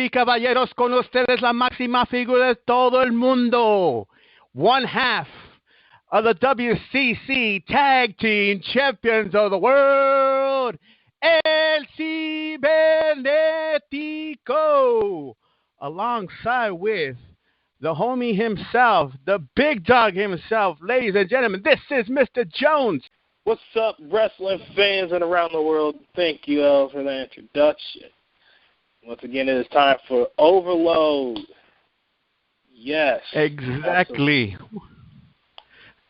y caballeros, con ustedes la máxima figura de todo el mundo. One half of the WCC Tag Team Champions of the World, El.CIBERNETICO, alongside with the homie himself, the big dog himself. Ladies and gentlemen, this is Mr. Jones. What's up, wrestling fans and around the world? Thank you, El, for that introduction. Once again, it is time for Overload. Yes. Exactly.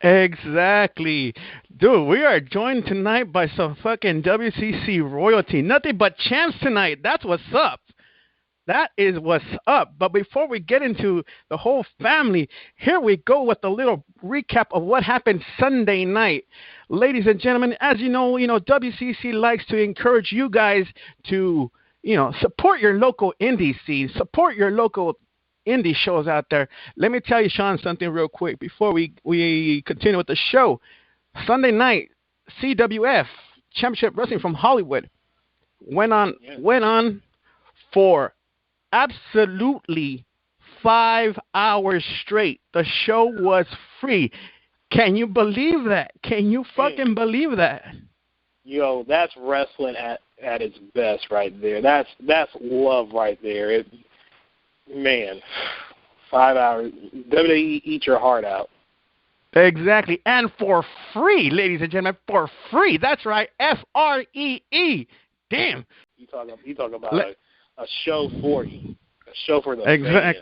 Exactly. Dude, we are joined tonight by some fucking WCC royalty. Nothing but champs tonight. That's what's up. That is what's up. But before we get into the whole family, here we go with a little recap of what happened Sunday night. Ladies and gentlemen, as you know, WCC likes to encourage you guys to, support your local indie scene, support your local indie shows out there. Let me tell you, Sean, something real quick before we continue with the show. Sunday night, CWF, Championship Wrestling from Hollywood, went on for absolutely 5 hours straight. The show was free. Can you believe that? Can you fucking believe that? Yo, that's wrestling at its best right there. That's love right there. Man, 5 hours. WWE eat your heart out. Exactly. And for free, ladies and gentlemen, for free. That's right. FREE. Damn. You talk about a show for you. A show for the fans.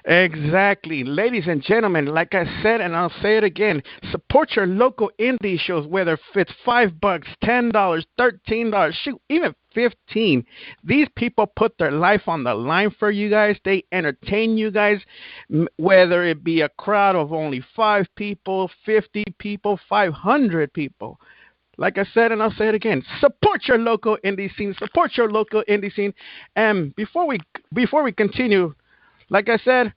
Exactly. Ladies and gentlemen, like I said, and I'll say it again, support your local indie shows, whether it's $5, $10, $13, shoot, even $15. These people put their life on the line for you guys. They entertain you guys, whether it be a crowd of only 5 people, 50 people, 500 people. Like I said, and I'll say it again, support your local indie scene. Support your local indie scene. And before we continue, like I said,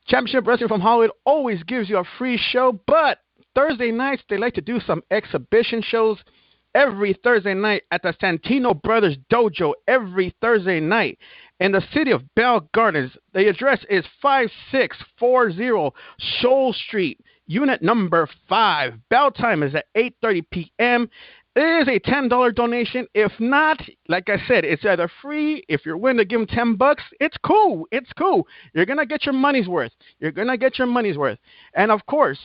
Championship Wrestling from Hollywood always gives you a free show, but Thursday nights they like to do some exhibition shows every Thursday night at the Santino Brothers Dojo every Thursday night in the city of Bell Gardens. The address is 5640 Shoal Street, unit number 5. Bell time is at 8:30 p.m. It is a $10 donation. If not, like I said, it's either free. If you're willing to give them $10, it's cool. It's cool. You're going to get your money's worth. You're going to get your money's worth. And, of course,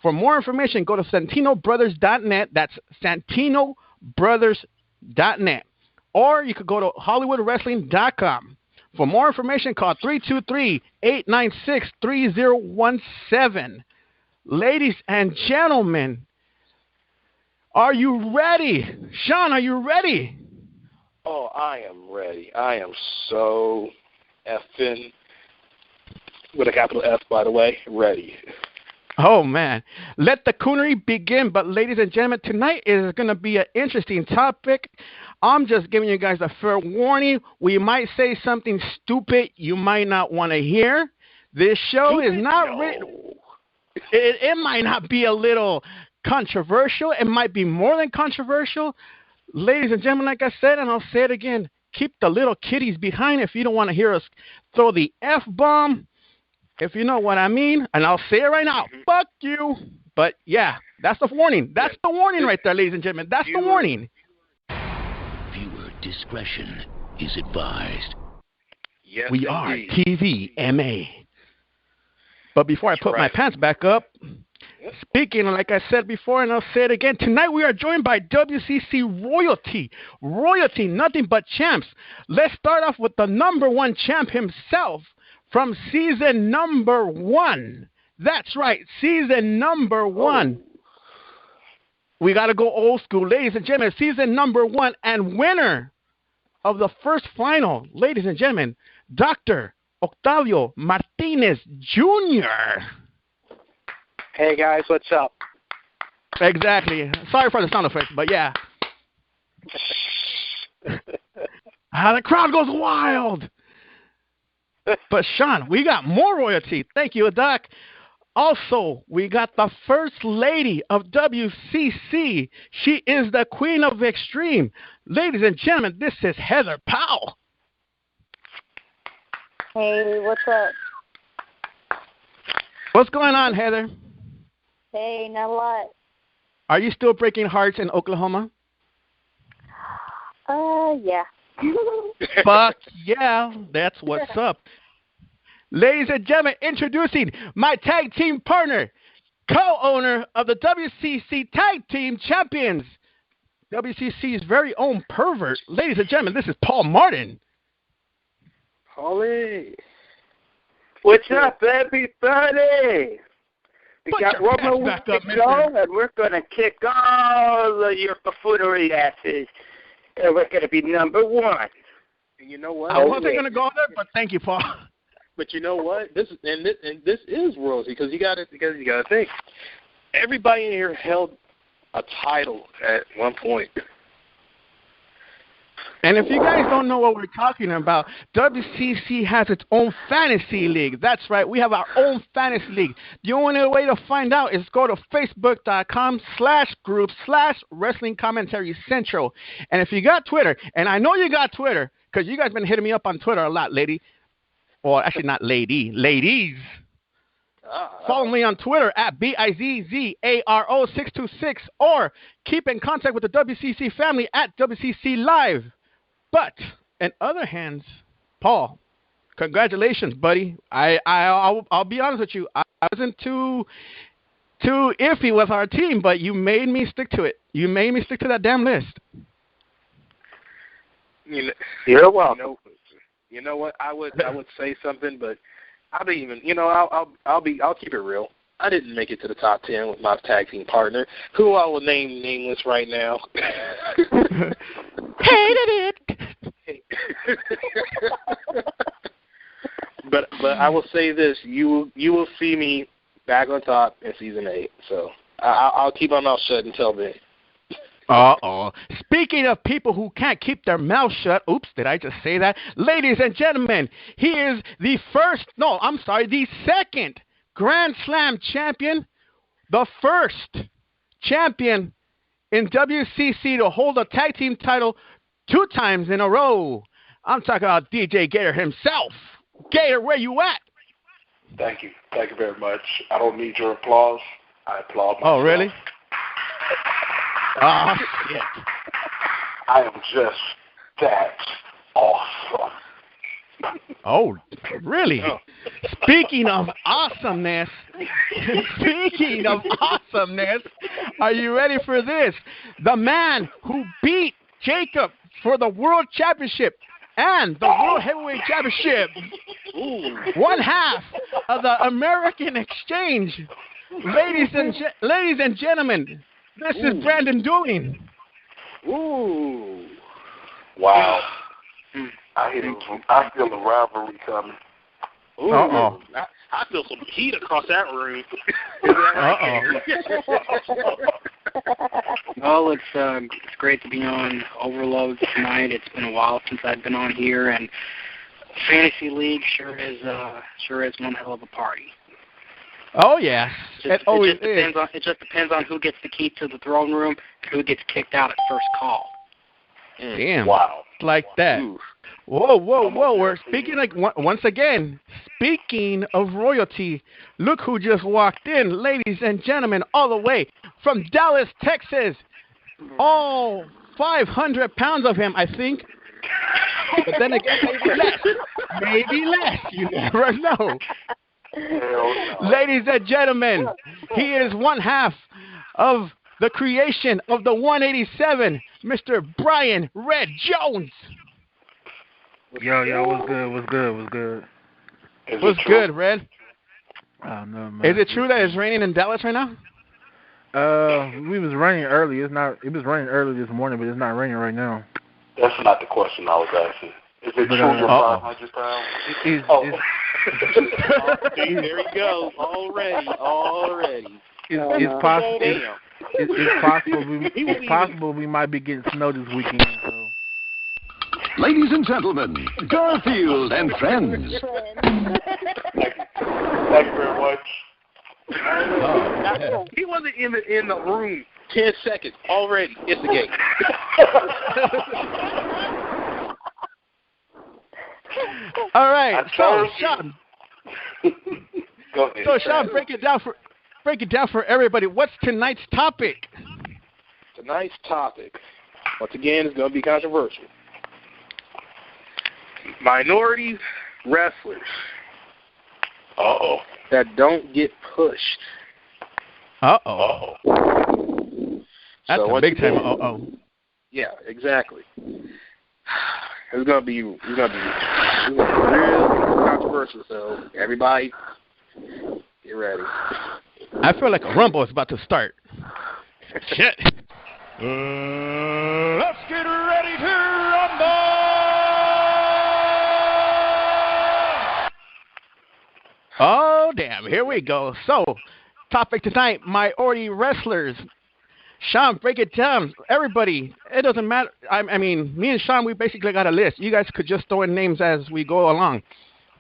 for more information, go to SantinoBrothers.net. That's SantinoBrothers.net. Or you could go to HollywoodWrestling.com. For more information, call 323-896-3017. Ladies and gentlemen, are you ready? Sean, are you ready? Oh, I am ready. I am so effing, with a capital F, by the way, ready. Oh, man. Let the coonery begin. But, ladies and gentlemen, tonight is going to be an interesting topic. I'm just giving you guys a fair warning. We might say something stupid you might not want to hear. This show is not written. It might not be a little controversial. It might be more than controversial. Ladies and gentlemen, like I said, and I'll say it again, keep the little kiddies behind if you don't want to hear us throw the F-bomb, if you know what I mean. And I'll say it right now, fuck you. But, yeah, that's the warning. That's the warning right there, ladies and gentlemen. That's the warning. Viewer discretion is advised. Yes, we are indeed. TVMA. But before I put my pants back up, speaking, like I said before, and I'll say it again, tonight we are joined by WCC royalty. Royalty, nothing but champs. Let's start off with the number 1 champ himself from season number 1. That's right, season number 1. We got to go old school. Ladies and gentlemen, season number 1 and winner of the first final, ladies and gentlemen, Dr. Octavio Martinez Jr. Hey, guys, what's up? Exactly. Sorry for the sound effects, but yeah. The crowd goes wild. But, Sean, we got more royalty. Thank you, Doc. Also, we got the First Lady of WCC. She is the Queen of Extreme. Ladies and gentlemen, this is Heather Powell. Hey, what's up? What's going on, Heather? Hey, not a lot. Are you still breaking hearts in Oklahoma? Yeah. Fuck yeah, that's what's up. Ladies and gentlemen, introducing my tag team partner, co-owner of the WCC Tag Team Champions, WCC's very own pervert. Ladies and gentlemen, this is Paul Martin. Holly. What's up, everybody? We Put got your one more pants week back to up, go, mister. and we're going to kick all of your buffoonery asses. And we're going to be number one. And you know what? I wasn't going to go there, but thank you, Paul. But you know what? This is royalty because you got to think. Everybody in here held a title at one point. And if you guys don't know what we're talking about, WCC has its own fantasy league. That's right. We have our own fantasy league. The only way to find out is go to facebook.com/group/Wrestling Commentary Central. And if you got Twitter, and I know you got Twitter because you guys been hitting me up on Twitter a lot, lady. Or actually not lady, ladies. Follow me on Twitter at BIZZARO626 or keep in contact with the WCC family at WCC Live. But in other hands, Paul, congratulations, buddy. I'll be honest with you. I wasn't too iffy with our team, but you made me stick to it. You made me stick to that damn list. You're welcome. You know what? I would say something, but I'll keep it real. I didn't make it to the top 10 with my tag team partner, who I will name nameless right now. Hated it. But I will say this: you will see me back on top in season 8. So I'll keep my mouth shut until then. Speaking of people who can't keep their mouth shut, oops, did I just say that? Ladies and gentlemen, he is the second Grand Slam champion, the first champion in WCC to hold a tag team title 2 times in a row. I'm talking about DJ Gator himself. Gator, where you at? Thank you. Thank you very much. I don't need your applause. I applaud myself. Oh, really? Oh, shit. I am just that awesome. Oh, really? Oh. Speaking of awesomeness, are you ready for this? The man who beat Jacob for the World Championship and the World Heavyweight Championship. One half of the American Exchange. Ladies and gentlemen, this is Brandon Dooling. Ooh. Wow. I feel the rivalry coming. Ooh. Uh-oh. I feel some heat across that room. Well, it's great to be on Overload tonight. It's been a while since I've been on here, and Fantasy League sure is one hell of a party. Oh yeah, it just depends on who gets the key to the throne room and who gets kicked out at first call. Damn. Wow. Like that. Ooh. Whoa. We're speaking once again. Speaking of royalty, look who just walked in, ladies and gentlemen, all the way from Dallas, Texas. All 500 pounds of him, I think. But then again, maybe less. You never know. Ladies and gentlemen, he is one half of the creation of the 187, Mr. Brian Red Jones. Yo, what's good? What's good, Red? I don't know, man. Is it true that it's raining in Dallas right now? We was raining early. It was raining early this morning, but it's not raining right now. That's not the question I was asking. Is it true you're 500 pounds? There he goes. Already. It's possible we might be getting snow this weekend. So. Ladies and gentlemen, Garfield and friends. Thank you very much. He wasn't in the room 10 seconds already. It's the game. All right. So, Sean. Go ahead. So, Sean, break it down for everybody. What's tonight's topic? Tonight's topic, once again, is going to be controversial. Minority wrestlers. Uh-oh. That don't get pushed. Uh-oh. That's a big time uh-oh. Yeah, exactly. It's gonna be real controversial. So everybody, get ready. I feel like a rumble is about to start. Shit. Let's get ready to rumble! Oh, damn. Here we go. So, topic tonight, minority wrestlers. Sean, break it down. Everybody, it doesn't matter. I mean, me and Sean, we basically got a list. You guys could just throw in names as we go along.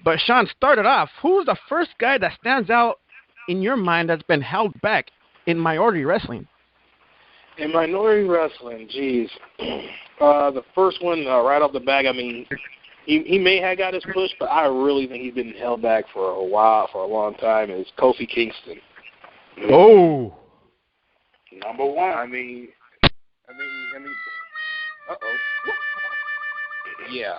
But, Sean, start it off. Who's the first guy that stands out in your mind that's been held back in minority wrestling? In minority wrestling, geez. The first one, right off the bat, I mean, he may have got his push, but I really think he's been held back for a while, for a long time, is Kofi Kingston. Oh. Number one. I mean, uh-oh. Yeah.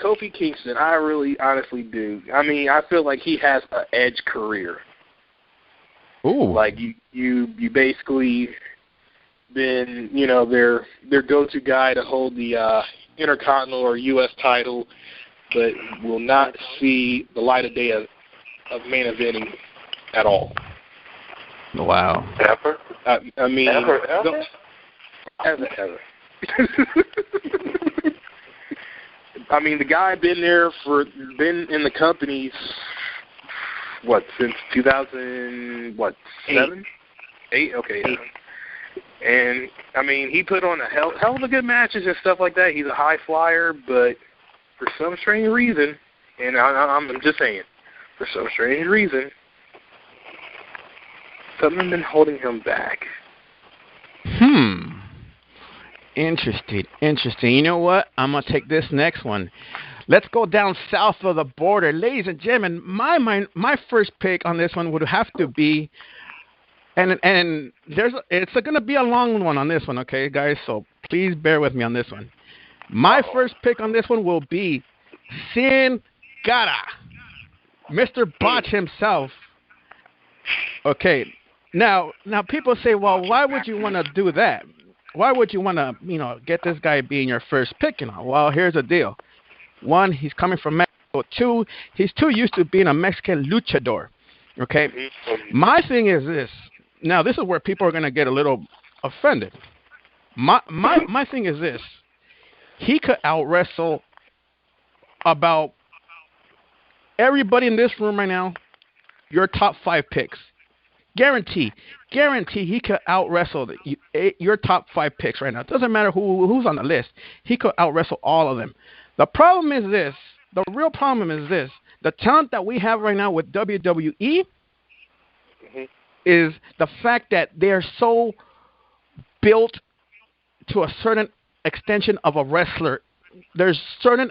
Kofi Kingston, I really honestly do. I mean, I feel like he has an edge career. Ooh. Like, you basically been, you know, their go-to guy to hold the Intercontinental or U.S. title, but will not see the light of day of main eventing at all. Wow. Ever? I mean, ever? Ever. I mean, the guy been in the company, since 2007? 8? Okay. And, I mean, he put on a hell of a good matches and stuff like that. He's a high flyer, but for some strange reason, and I'm just saying, for some strange reason, something's been holding him back. Interesting. You know what? I'm going to take this next one. Let's go down south of the border. Ladies and gentlemen, my first pick on this one would have to be, and it's going to be a long one on this one, okay, guys? So please bear with me on this one. My first pick on this one will be Sin Cara, Mr. Botch himself. Okay. Now people say, well, why would you want to do that? Why would you want to, get this guy being your first pick? Well, here's the deal. One, he's coming from Mexico. Two, he's too used to being a Mexican luchador. Okay? My thing is this. Now, this is where people are going to get a little offended. My thing is this. He could out-wrestle about everybody in this room right now, your top 5 picks. Guarantee he could out-wrestle your top 5 picks right now. It doesn't matter who's on the list. He could out-wrestle all of them. The problem is this. The real problem is this. The talent that we have right now with WWE is the fact that they're so built to a certain extension of a wrestler. There's certain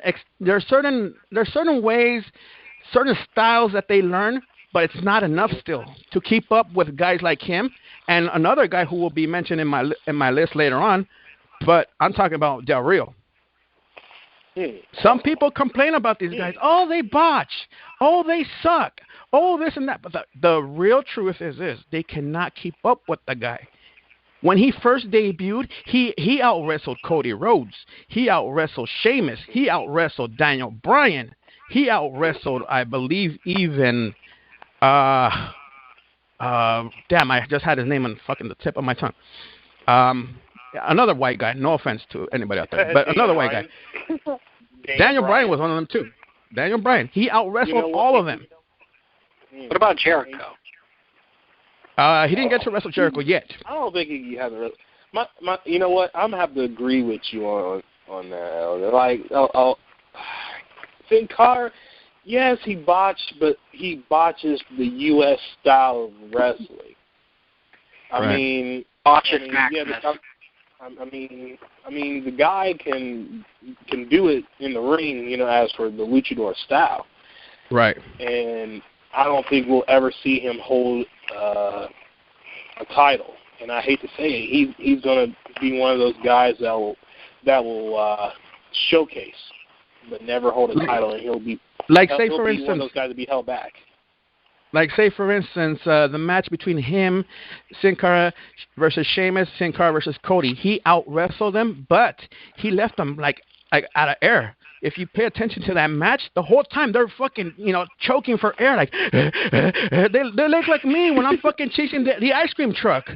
ways, certain styles that they learn, but it's not enough still to keep up with guys like him and another guy who will be mentioned in my list later on. But I'm talking about Del Rio. Some people complain about these guys. Oh, they botch. Oh, they suck. Oh, this and that. But the real truth is this. They cannot keep up with the guy. When he first debuted, he out-wrestled Cody Rhodes. He out-wrestled Sheamus. He out-wrestled Daniel Bryan. He out-wrestled, I believe, even... damn, I just had his name on fucking the tip of my tongue. Another white guy. No offense to anybody out there, but another white guy. Daniel Bryan was one of them too. Daniel Bryan. He out-wrestled all of them. What about Jericho? He didn't get to wrestle Jericho yet. I don't think he has a wrestle. You know what? I'm gonna have to agree with you on that. Like, Sin Cara, yes, he botched, but he botches the U.S. style of wrestling. I mean, Maximus. I mean, the guy can do it in the ring, you know, as for the luchador style. Right. And I don't think we'll ever see him hold a title. And I hate to say it, he's going to be one of those guys that will showcase, but never hold a title, and he'll be like one of those guys to be held back. Like, say, for instance, the match between him, Sin Cara versus Sheamus, Sin Cara versus Cody. He out-wrestled them, but he left them, like out of air. If you pay attention to that match, the whole time they're fucking, you know, choking for air. Like, they look like me when I'm fucking chasing the ice cream truck.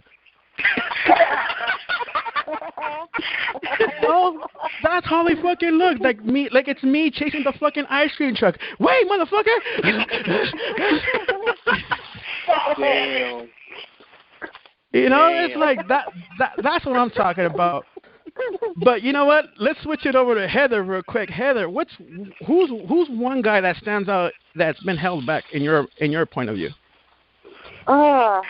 Oh, that's how they fucking look. Like me, like it's me chasing the fucking ice cream truck. Wait, motherfucker! Damn. You know, it's like that. That's what I'm talking about. But you know what? Let's switch it over to Heather real quick. Heather, who's one guy that stands out that's been held back in your point of view? Wow.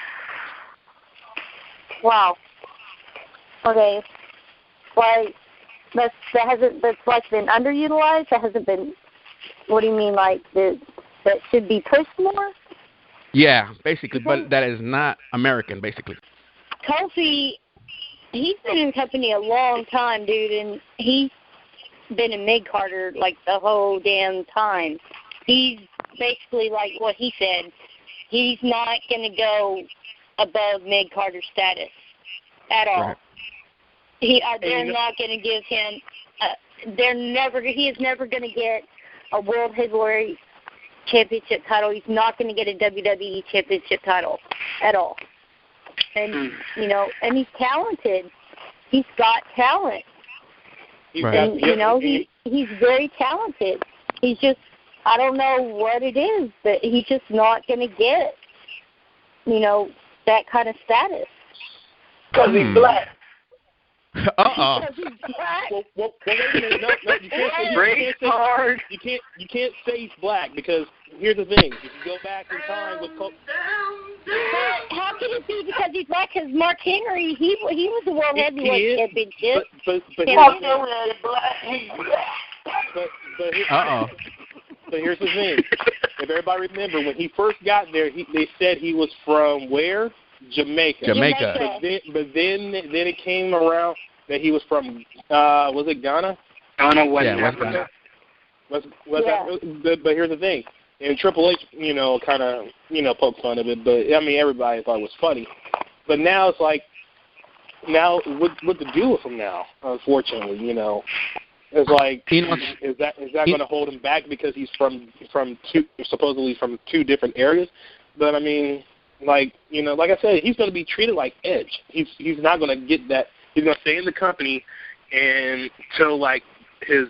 Okay. Like that's like been underutilized. That hasn't been. What do you mean? Like that should be pushed more? Yeah, basically, but that is not American, basically. Kofi, he's been in the company a long time, dude, and he's been in mid-Carter like the whole damn time. He's basically like what he said. He's not going to go above mid-Carter status at all. Right. They're not going to give him. He is never going to get a World Heavyweight Championship title. He's not going to get a WWE Championship title at all. And you know, and he's talented. He's got talent. And you know, he's very talented. He's just, I don't know what it is, but he's just not going to get, you know, that kind of status. Because he's black. Uh-oh. Because he's black. Well, wait a minute. No, you can't say he's black, because here's the thing. If you go back in time with How can it be because he's black? Because Mark Henry, he was the World Heavyweight Championship. But here's the thing. If everybody remember, when he first got there, they said he was from where? Jamaica. But then it came around that he was from was it Ghana? Ghana, West Africa. But here's the thing. And Triple H, you know, kind of, you know, poked fun of it, but I mean, everybody thought it was funny. But now it's like, now what to do with him now? Unfortunately, you know, it's like, is that going to hold him back because he's supposedly from two different areas? But I mean, like, you know, like I said, he's going to be treated like Edge. He's not going to get that. He's going to stay in the company, and till like his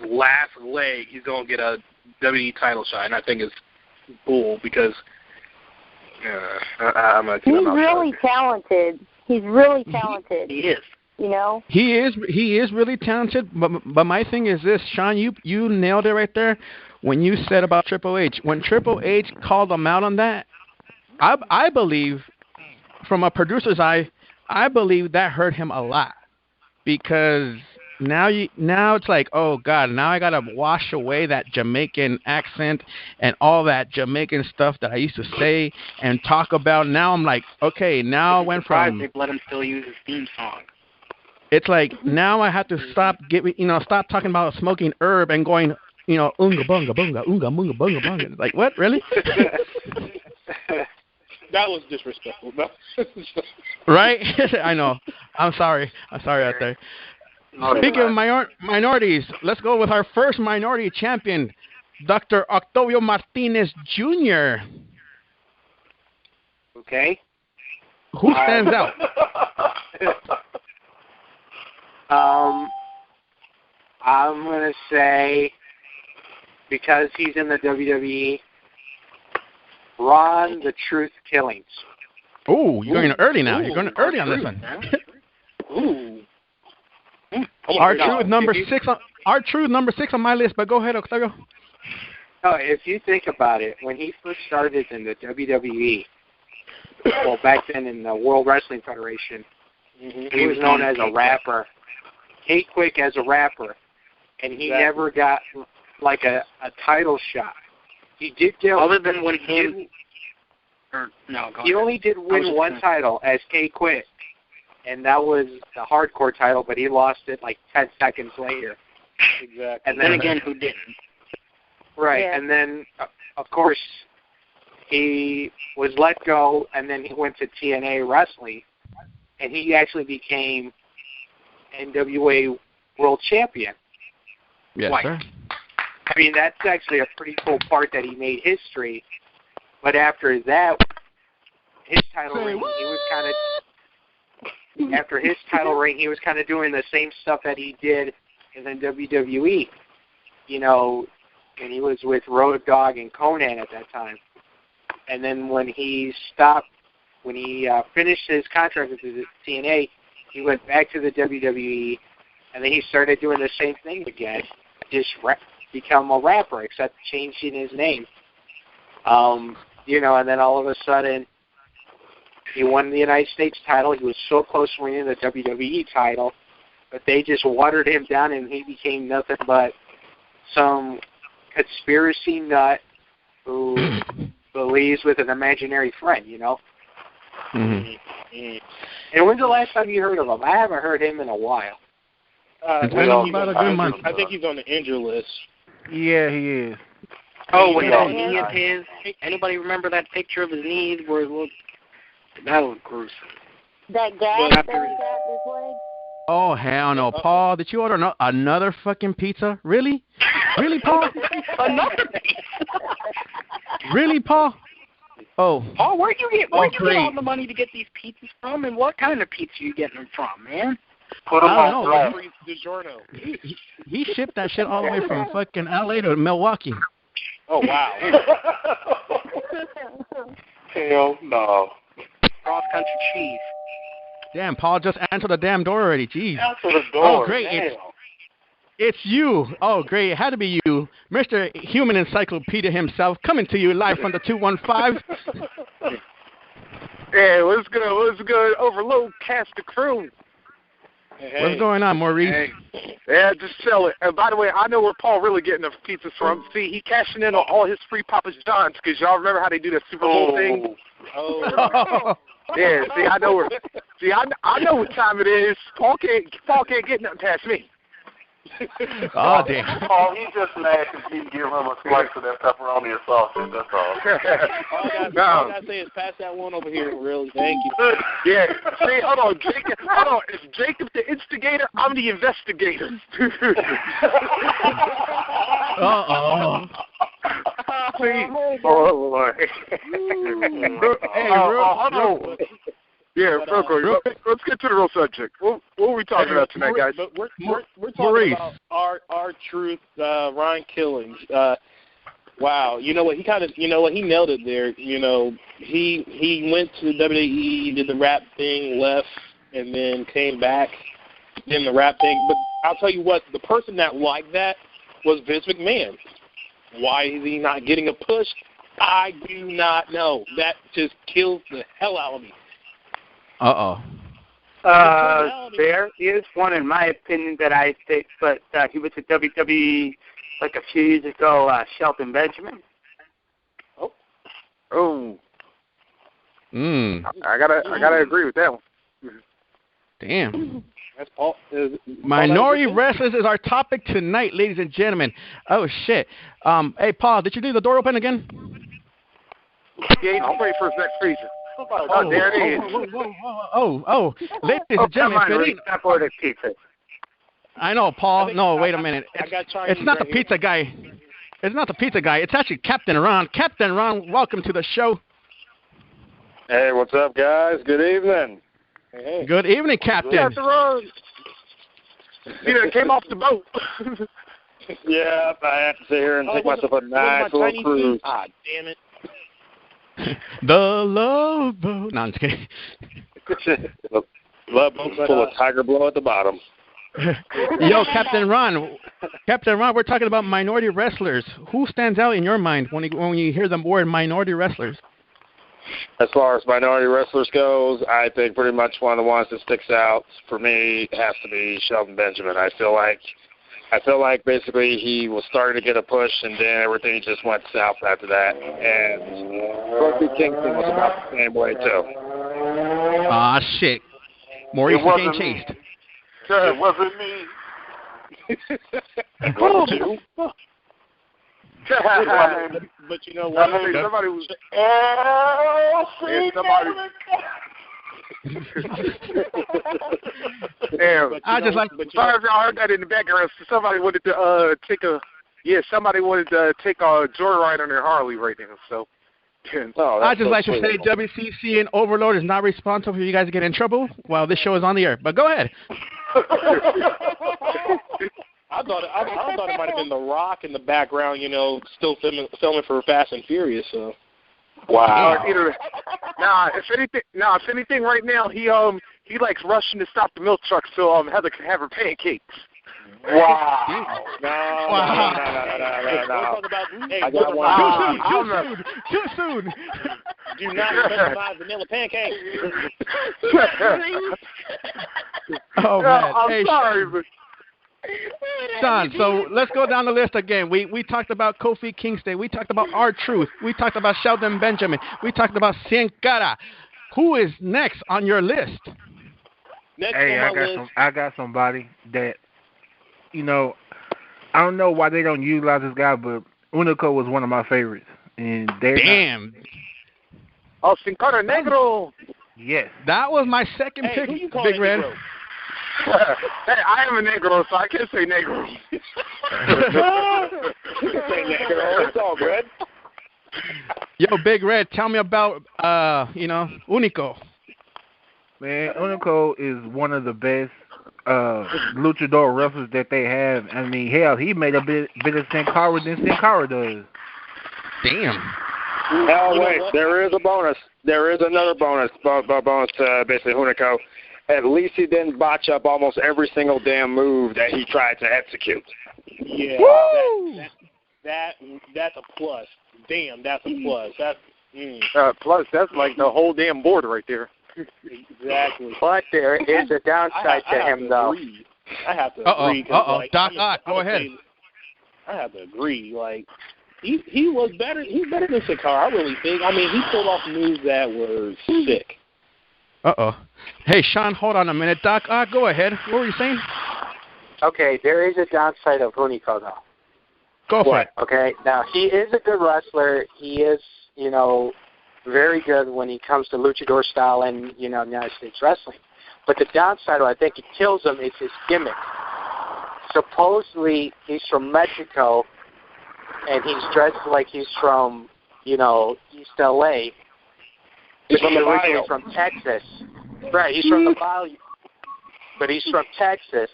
last leg, he's going to get a WWE title shot, and I think it's bull, because I'm not. He's really talented. He's really talented. He is. You know. He is really talented. But my thing is this, Sean, you nailed it right there when you said about Triple H. When Triple H called him out on that, I believe, from a producer's eye, I believe that hurt him a lot, because now it's like, oh God, now I gotta wash away that Jamaican accent and all that Jamaican stuff that I used to say and talk about. Now I'm like, okay, now I went from. They've let him still use his theme song. It's like now I have to stop talking about smoking herb and going, you know, unga bunga bunga unga munga bunga bunga. Like, what, really? That was disrespectful. Right? I know. I'm sorry out there. Speaking of minorities, let's go with our first minority champion, Dr. Octavio Martinez Jr. Okay. Who stands out? I'm going to say, because he's in the WWE, Ron the Truth Killings. Oh, you're going early now. You're going early on this one. Ooh. Our truth number 6 on my list, but go ahead, Octavio. Oh, if you think about it, when he first started in the WWE, well, back then in the World Wrestling Federation, He was known as a rapper. K-Quick as a rapper. And he never got, like, a title shot. He did get... Other than when he only did win one title as K-Quick. And that was the hardcore title, but he lost it, like, 10 seconds later. Exactly. And then again, who didn't? Right, and then, of course, he was let go, and then he went to TNA Wrestling, and he actually became NWA World Champion. Yes, sir. I mean, that's actually a pretty cool part that he made history. But after that, his title reign, he was kind of... After his title reign, he was kind of doing the same stuff that he did in the WWE. You know, and he was with Road Dogg and Conan at that time. And then when he stopped, when he finished his contract with the TNA, he went back to the WWE, and then he started doing the same thing again, just become a rapper, except changing his name. You know, and then all of a sudden, he won the United States title. He was so close to winning the WWE title, but they just watered him down, and he became nothing but some conspiracy nut who believes with an imaginary friend, you know? Mm-hmm. And when's the last time you heard of him? I haven't heard him in a while. It's been about a good month. I think he's on the injury list. Yeah, he is. Oh, with that knee of his? Anybody remember that picture of his knees where it looked... That looked gruesome. That gas that he got this leg? Oh, hell no. Paul, did you order another fucking pizza? Really? Really, Paul? Another pizza? Really, Paul? Oh. Paul, where'd you get all the money to get these pizzas from, and what kind of pizza are you getting them from, man? Put them I on don't know. DiGiorno. He shipped that shit all the way from fucking LA to Milwaukee. Oh, wow. Hell no. Cross-country cheese. Damn, Paul just answered the damn door already. Jeez. Answer the door. Oh, great. Damn. It's you. Oh, great. It had to be you. Mr. Human Encyclopedia himself, coming to you live from the 215. Hey, what's good? What's good? Overload cast the crew. Hey. What's going on, Maurice? Hey. Yeah, just sell it. And by the way, I know where Paul really getting the pizzas from. See, he cashing in on all his free Papa John's because y'all remember how they do that Super Bowl thing? Oh. Yeah, see, I know where. See, I know what time it is. Paul can't get nothing past me. Oh, damn. Paul, he's just mad because he give him a slice of that pepperoni or sausage, that's all. All I gotta say is pass that one over here, really. Thank you. Yeah. See, hold on, Jacob. Hold on. Is Jacob the instigator? I'm the investigator. Uh-oh. See? Oh, Lord. Hey, hold on. Yeah, Franco, let's get to the real subject. What are we talking about tonight, guys? But we're talking about our truth, Ryan Killings. Wow, you know what? He nailed it there. You know, he went to WWE, did the rap thing, left, and then came back, did the rap thing. But I'll tell you what, the person that liked that was Vince McMahon. Why is he not getting a push? I do not know. That just kills the hell out of me. Uh-oh. There is one, in my opinion, that I think, but he was at WWE like a few years ago, Shelton Benjamin. Oh. I gotta agree with that one. Damn. That's all. Minority wrestlers is our topic tonight, ladies and gentlemen. Oh, shit. Hey, Paul, did you leave the door open again? Yeah, he's ready for his next feature. Oh, there it is. Oh, ladies and gentlemen, Stop ordering pizza. I know, Paul. No, wait a minute. It's not the pizza guy. It's not the pizza guy. It's actually Captain Ron. Captain Ron, welcome to the show. Hey, what's up, guys? Good evening. Hey. Good evening, Captain. Captain Ron. You came off the boat. Yeah, I have to sit here and take myself a nice little cruise. Ah, damn it. The Love Boat. No, I'm just kidding. Love boat's full of tiger blow at the bottom. Yo, Captain Ron, we're talking about minority wrestlers. Who stands out in your mind when you hear the word minority wrestlers? As far as minority wrestlers goes, I think pretty much one of the ones that sticks out for me has to be Shelton Benjamin. I feel like basically he was starting to get a push, and then everything just went south after that. And Kofi Kingston was about the same way too. Ah, shit. Maurice is getting chased. It wasn't me. But you know what? Somebody was. Damn. I just like. Sorry if y'all heard that in the background. Somebody wanted to take a joyride on their Harley right now. So. I just like to say WCC and Overlord is not responsible for you guys getting in trouble while this show is on the air. But go ahead. I thought it might have been The Rock in the background, still filming for Fast and Furious. So. Wow. If anything, right now he likes rushing to stop the milk truck so Heather can have her pancakes. Wow. No. Don't talk about. Hey, I got one. Too soon. Do not customize vanilla pancakes. Oh man. I'm sorry, but. Sean, so let's go down the list again. We talked about Kofi Kingston. We talked about R-Truth. We talked about Shelton Benjamin. We talked about Sin Cara. Who is next on your list? I got somebody that, I don't know why they don't utilize this guy, but Unico was one of my favorites. And damn. Sin Cara Negro. Yes. That was my second pick, Big Red. Hey, I am a Negro, so I can't say Negro. You can say Negro. It's all good. Yo, Big Red, tell me about, Unico. Man, Unico is one of the best luchador wrestlers that they have. I mean, hell, he made a bit of Sin Cara than Sin Cara does. Damn. Oh, wait, there is a bonus. There is another bonus to basically Unico. At least he didn't botch up almost every single damn move that he tried to execute. Yeah, that's a plus. Damn, that's a plus. Plus, that's like the whole damn board right there. Exactly. But there is a downside to him, though. I have to agree. Doc Ock, go ahead. I have to agree. Like, he was better. He's better than Sin Cara, I really think. I mean, he pulled off moves that were sick. Hey, Sean, hold on a minute. Doc, go ahead. What were you saying? Okay, there is a downside of Unico, though. Go for it. Okay, now, he is a good wrestler. He is, very good when he comes to luchador style and, United States wrestling. But the downside, I think it kills him, is his gimmick. Supposedly, he's from Mexico, and he's dressed like he's from, East L.A., He's from the originally Bayou. from Texas. Right, he's from the Bayou. But he's from Texas.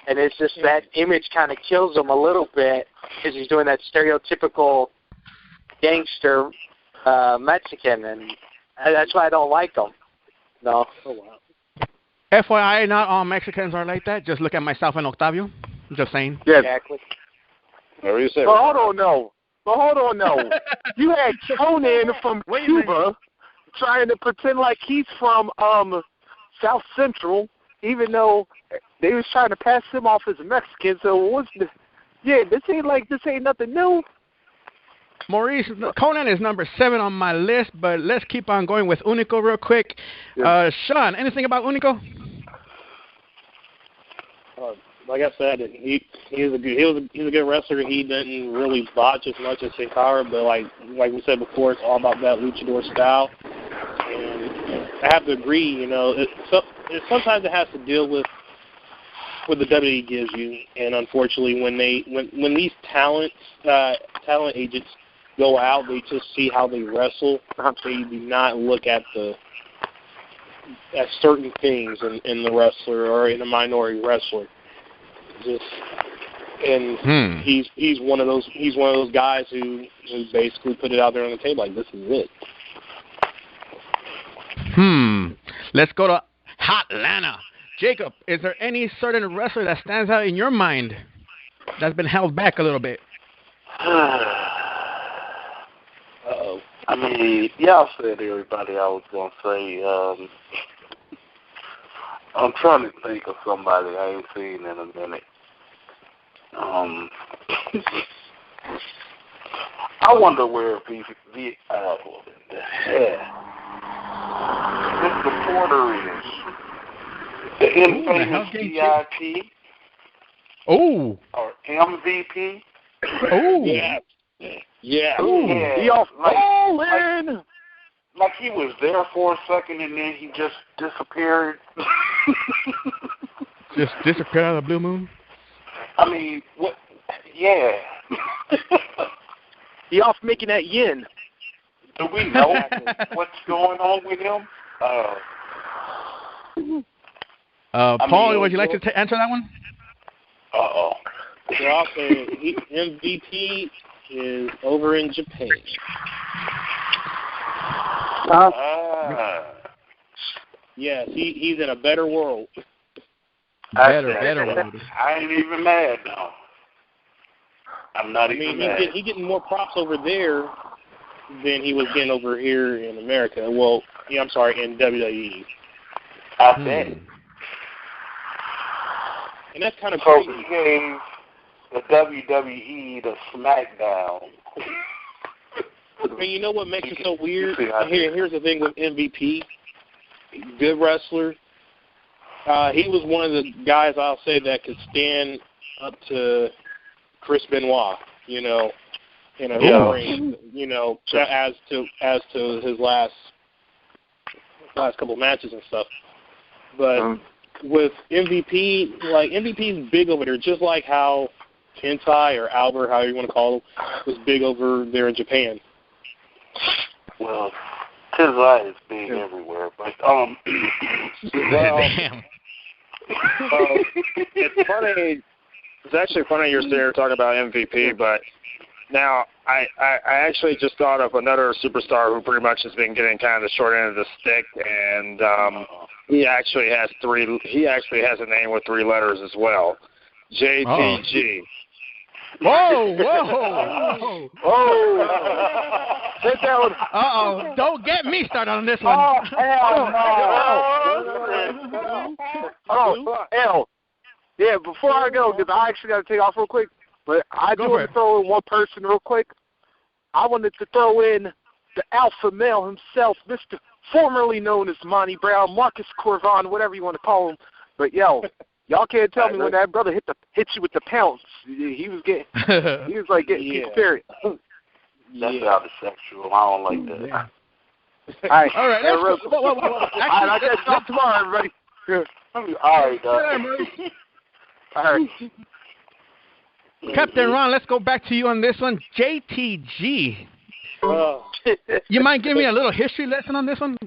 And it's just that image kind of kills him a little bit because he's doing that stereotypical gangster Mexican. And that's why I don't like him. No. Oh, wow. FYI, not all Mexicans are like that. Just look at myself and Octavio. Just saying. Yeah. Exactly. Whatever you say. But hold on, no. You had Conan from Cuba trying to pretend like he's from South Central, even though they was trying to pass him off as a Mexican. So this ain't nothing new. Maurice, Conan is number 7 on my list, but let's keep on going with Unico real quick. Sean, anything about Unico? Like I said, he's a good wrestler. He didn't really botch as much as Sin Cara, but like we said before, it's all about that luchador style. And I have to agree. Sometimes it has to deal with the WWE gives you, and unfortunately, when these talent agents go out, they just see how they wrestle. They do not look at certain things in the wrestler or in a minority wrestler. He's one of those guys who basically put it out there on the table like, this is it. Let's go to Hotlanta. Jacob, is there any certain wrestler that stands out in your mind that's been held back a little bit? Uh-oh. I mean, y'all said everybody I was going to say. I'm trying to think of somebody I ain't seen in a minute. I wonder where Mr. Porter is. The infamous VIP. Oh. Or MVP. Oh. Yeah. Yeah. Ooh. Yeah. He off balling. Like he was there for a second and then he just disappeared. Just disappeared out of the blue moon? I mean, what? Yeah. He off making that yen. Do we know what's going on with him? Paul, would you like to answer that one? So I'll say MVP is over in Japan. Yes, he's in a better world. Better world. I ain't even mad though. I'm not even mad. He's getting more props over there than he was getting over here in America. Well, yeah, I'm sorry, in WWE. I bet. And that's kind of so crazy. He gave the WWE the SmackDown. And you know what makes it so weird? Here's the thing with MVP. Good wrestler. He was one of the guys I'll say that could stand up to Chris Benoit, in a ring, as to his last couple matches and stuff. But with MVP, like MVP's big over there, just like how Kentai or Albert, however you want to call him, was big over there in Japan. Well, Kentai is big everywhere, but Damn. It's funny. It's actually funny you're here talking about MVP, but now I actually just thought of another superstar who pretty much has been getting kind of the short end of the stick, and he actually has a name with 3 letters as well. JTG. Whoa! Sit down. Uh-oh. Don't get me started on this one. L. Yeah, before I go, because I actually got to take off real quick, but I do want to throw in one person real quick. I wanted to throw in the alpha male himself, Mr. formerly known as Monty Brown, Marcus Corvon, whatever you want to call him. But, y'all can't tell me when that brother hit you with the pounce. He was getting King Spirit. That's out of sexual. I don't like that. All right. All right. I got to talk tomorrow, everybody. All right, guys. All right. Captain Ron, let's go back to you on this one. JTG. You mind giving me a little history lesson on this one?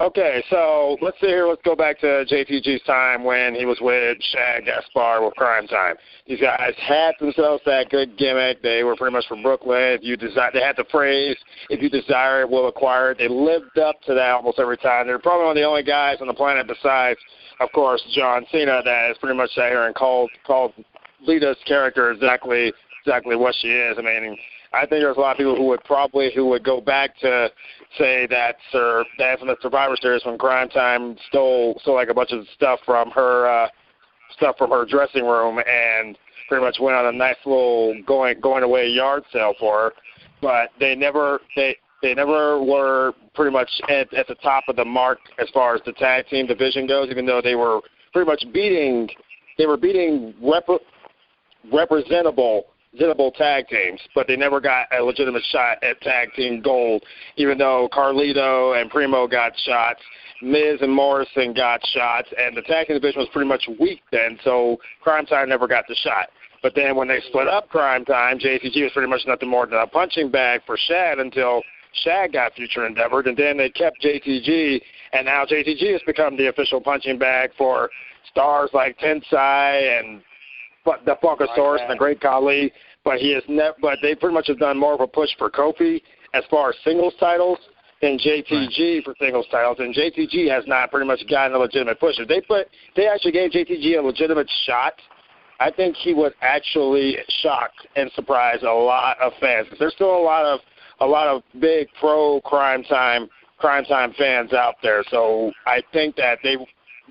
Okay, so let's go back to JTG's time when he was with Shad Gaspar with Crime Time. These guys had themselves that good gimmick. They were pretty much from Brooklyn. They had the phrase, if you desire it, we'll acquire it. They lived up to that almost every time. They're probably one of the only guys on the planet besides, of course, John Cena that has pretty much sat here and called Lita's character exactly what she is. I mean, I think there's a lot of people who would go back to say that's from the Survivor Series when Crime Time stole like a bunch of stuff from her dressing room and pretty much went on a nice little going away yard sale for her. But they never were pretty much at the top of the mark as far as the tag team division goes, even though they were pretty much beating representable tag teams, but they never got a legitimate shot at tag team gold, even though Carlito and Primo got shots, Miz and Morrison got shots, and the tag team division was pretty much weak then, so Crime Time never got the shot. But then when they split up Crime Time, JTG was pretty much nothing more than a punching bag for Shad until Shad got Future Endeavored, and then they kept JTG, and now JTG has become the official punching bag for stars like Tensai and the Funkasaurus and the Great Khali, but they pretty much have done more of a push for Kofi as far as singles titles than JTG for singles titles, and JTG has not pretty much gotten a legitimate push. If they actually gave JTG a legitimate shot, I think he would actually shock and surprise a lot of fans. There's still a lot of a lot of big pro crime time fans out there. So I think that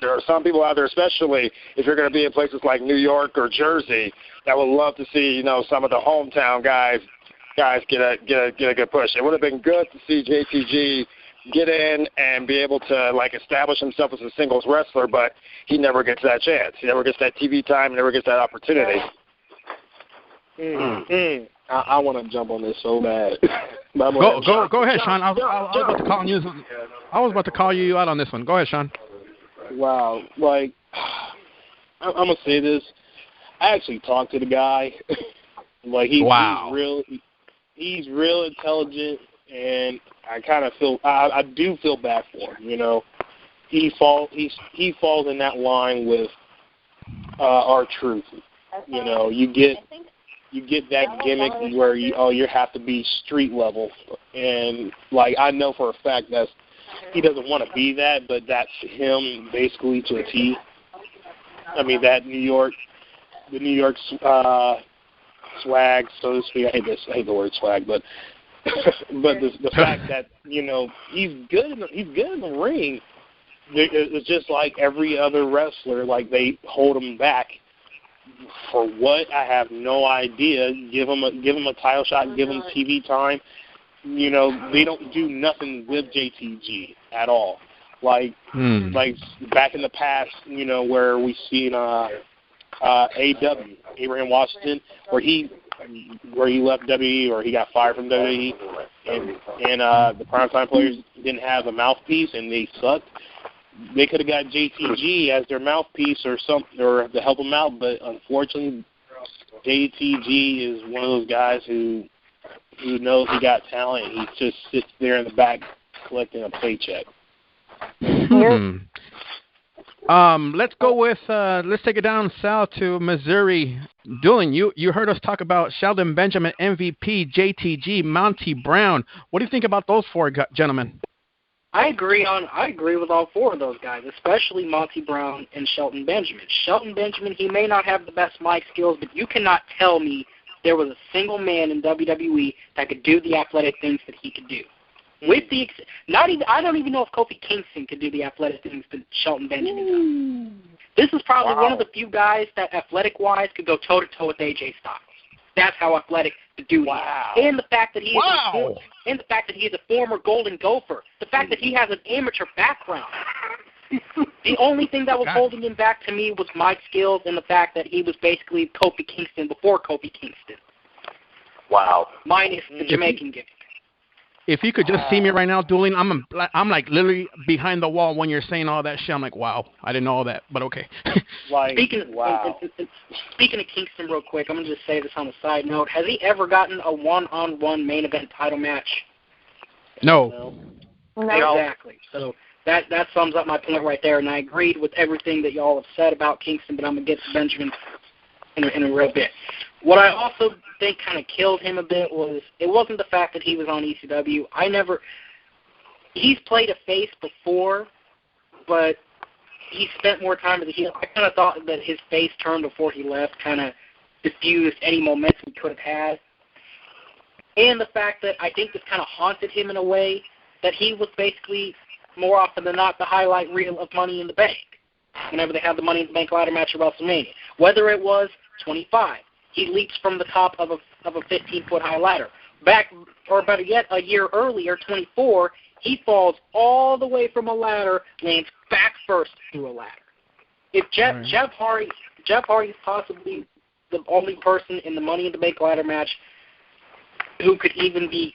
there are some people out there, especially if you're going to be in places like New York or Jersey, that would love to see, some of the hometown guys get a good push. It would have been good to see JTG get in and be able to establish himself as a singles wrestler, but he never gets that chance. He never gets that TV time. He never gets that opportunity. I want to jump on this so bad. Go ahead, Sean. I was about to call you out on this one. Go ahead, Sean. Wow, I'm gonna say this. I actually talked to the guy. He's real intelligent, and I kind of feel I do feel bad for him. He falls in that line with R-Truth. You get that gimmick where you have to be street level, and I know for a fact that he doesn't want to be that, but that's him basically to a T. I mean, the New York swag, so to speak. I hate the word swag, but the fact that he's good in the ring. It's just like every other wrestler, they hold him back. For what? I have no idea. Give him a title shot. Give him TV time. They don't do nothing with JTG at all. Like back in the past, where we seen AW, Abraham Washington, where he left WWE or he got fired from WWE, and the primetime players didn't have a mouthpiece and they sucked. They could have got JTG as their mouthpiece or something, or to help them out, but unfortunately, JTG is one of those guys who knows he got talent. He just sits there in the back collecting a paycheck. Let's go with let's take it down south to Missouri. Dylan, you heard us talk about Shelton Benjamin, MVP, JTG, Monty Brown. What do you think about those four gentlemen? I agree with all four of those guys, especially Monty Brown and Shelton Benjamin. Shelton Benjamin, he may not have the best mic skills, but you cannot tell me there was a single man in WWE that could do the athletic things that he could do. With the I don't even know if Kofi Kingston could do the athletic things that Shelton Benjamin does. This is probably one of the few guys that athletic-wise could go toe-to-toe with AJ Styles. That's how athletic the dude is. And the fact that he is a former Golden Gopher. The fact that he has an amateur background. The only thing that was holding him back to me was mic skills and the fact that he was basically Kofi Kingston before Kofi Kingston. Wow. Minus the Jamaican gimmick. If you could just see me right now, dueling, I'm literally behind the wall when you're saying all that shit. I'm like, wow, I didn't know all that, but okay. Speaking of Kingston real quick, I'm going to just say this on a side note. Has he ever gotten a one-on-one main event title match? No. Exactly. So that sums up my point right there, and I agreed with everything that y'all have said about Kingston, but I'm going to get to Benjamin in a real bit. What I also think kind of killed him a bit it wasn't the fact that he was on ECW. He's played a face before, but he spent more time as a heel. I kind of thought that his face turn before he left kind of diffused any momentum he could have had. And the fact that I think this kind of haunted him in a way that he was basically, more often than not, the highlight reel of Money in the Bank whenever they had the Money in the Bank ladder match at WrestleMania. Whether it was 25, he leaps from the top of a 15-foot high ladder. Better yet, a year earlier, 24, he falls all the way from a ladder, lands back first through a ladder. If Jeff Hardy is possibly the only person in the Money in the Bank ladder match who could even be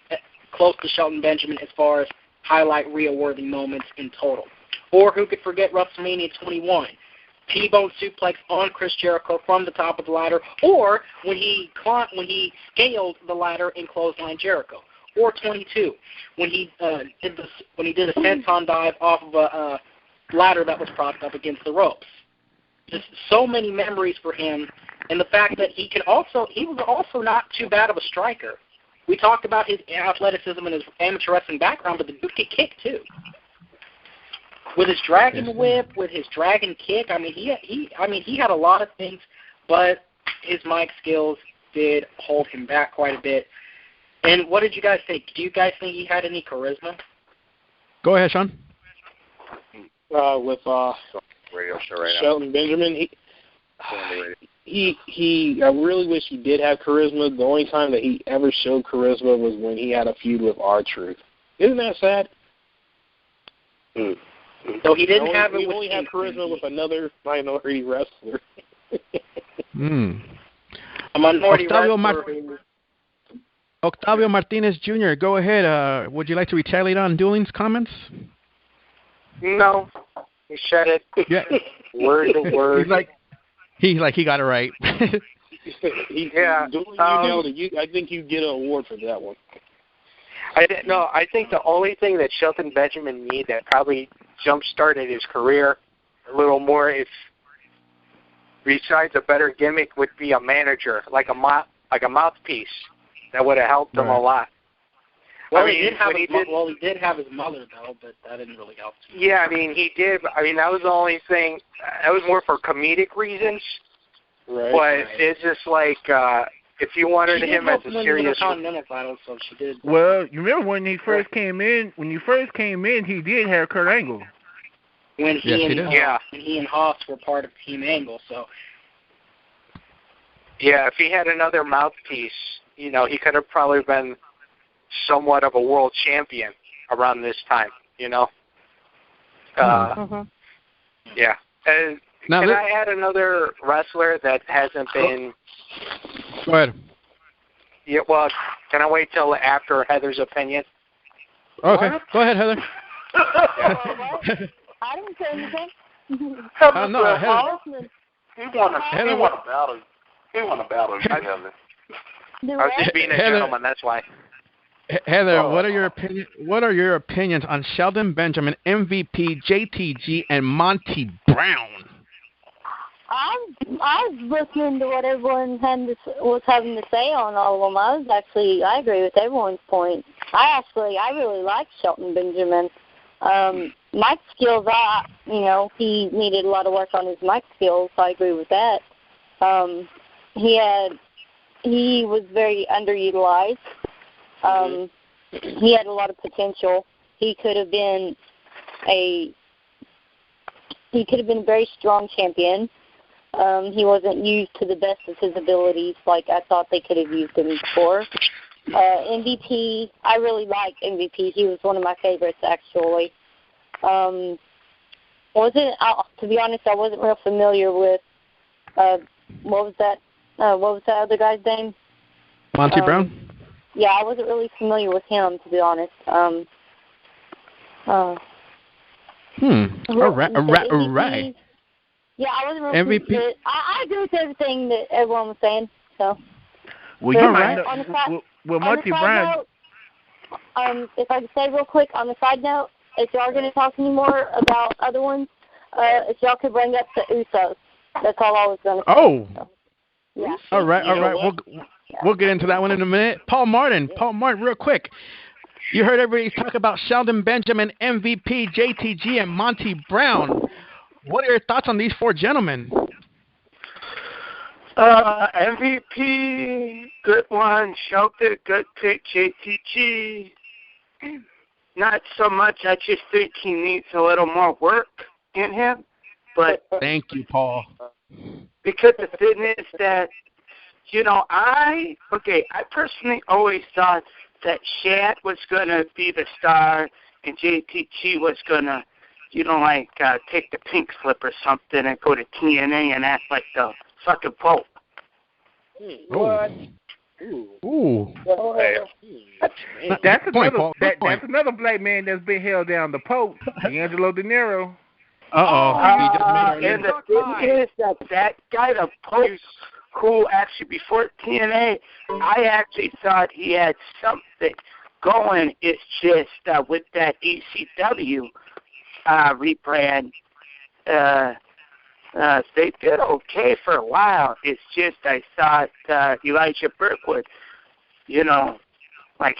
close to Shelton Benjamin as far as highlight reel-worthy moments in total. Or who could forget WrestleMania 21, T-bone suplex on Chris Jericho from the top of the ladder, or when he scaled the ladder and clotheslined Jericho, or 22 when he did a senton dive off of a ladder that was propped up against the ropes. Just so many memories for him, and the fact that he was also not too bad of a striker. We talked about his athleticism and his amateur wrestling background, but the dude could kick too. With his dragon whip, with his dragon kick, he had a lot of things, but his mic skills did hold him back quite a bit. And what did you guys think? Do you guys think he had any charisma? Go ahead, Sean. With Radio show right now. Shelton Benjamin, I really wish he did have charisma. The only time that he ever showed charisma was when he had a feud with R-Truth. Isn't that sad? So he didn't have it. He with only had charisma with another minority wrestler. A minority wrestler. Octavio Martinez Jr., go ahead. Would you like to retaliate on Dueling's comments? No. He said it. Yeah. Word to word. He got it right. Yeah. I think you get an award for that one. I think the only thing that Shelton Benjamin needed that probably jump-started his career a little more, if besides a better gimmick, would be a manager, like a mouthpiece. That would have helped him a lot. Well, he did have his mother, though, but that didn't really help. Yeah, I mean, he did. I mean, that was the only thing. That was more for comedic reasons. Right. But it's just like, if you wanted him as a serious... Continental title, so she did. Well, you remember when he first came in? When you first came in, he did have Kurt Angle. When he and Haas were part of Team Angle, so... Yeah, if he had another mouthpiece, you know, he could have probably been somewhat of a world champion around this time, you know? Yeah. Now can I add another wrestler that hasn't been... Go ahead. Yeah, well, can I wait till after Heather's opinion? Okay. Go ahead, Heather. I didn't say anything. No, Heather. He won a battle. He won a battle. Heather. I was just being a gentleman, that's why. Heather, what are your opinions on Shelton Benjamin, MVP, JTG, and Monty Brown? I was listening to what everyone was having to say on all of them. I agree with everyone's point. I really like Shelton Benjamin. Mic skills, he needed a lot of work on his mic skills. So I agree with that. He was very underutilized. He had a lot of potential. He could have been a very strong champion. He wasn't used to the best of his abilities like I thought they could have used him for. MVP, I really like MVP. He was one of my favorites, actually. To be honest, I wasn't real familiar with, what was that other guy's name? Monty Brown? Yeah, I wasn't really familiar with him, to be honest. All right. Yeah, I wasn't really MVP. I agree with everything that everyone was saying. So. Well, you might know. Well, Monty Brown. If I could say real quick on the side note, if y'all are going to talk anymore about other ones, if y'all could bring up the Usos. That's all I was going to say. Oh. So, yeah. All right. We'll get into that one in a minute. Paul Martin, real quick. You heard everybody talk about Shelton Benjamin, MVP, JTG, and Monty Brown. What are your thoughts on these four gentlemen? MVP, good one. Shelton, good pick. JTG, not so much. I just think he needs a little more work in him. But thank you, Paul. Because the thing is that, I personally always thought that Shad was going to be the star and JTG was going to, take the pink slip or something and go to TNA and act like the fucking Pope. What? Ooh. That's another black man that's been held down. The Pope, D'Angelo De Niro. And the thing is that guy, the Pope, who actually before TNA, I actually thought he had something going. It's just with that ECW rebrand, they did okay for a while. It's just I thought Elijah Burke would,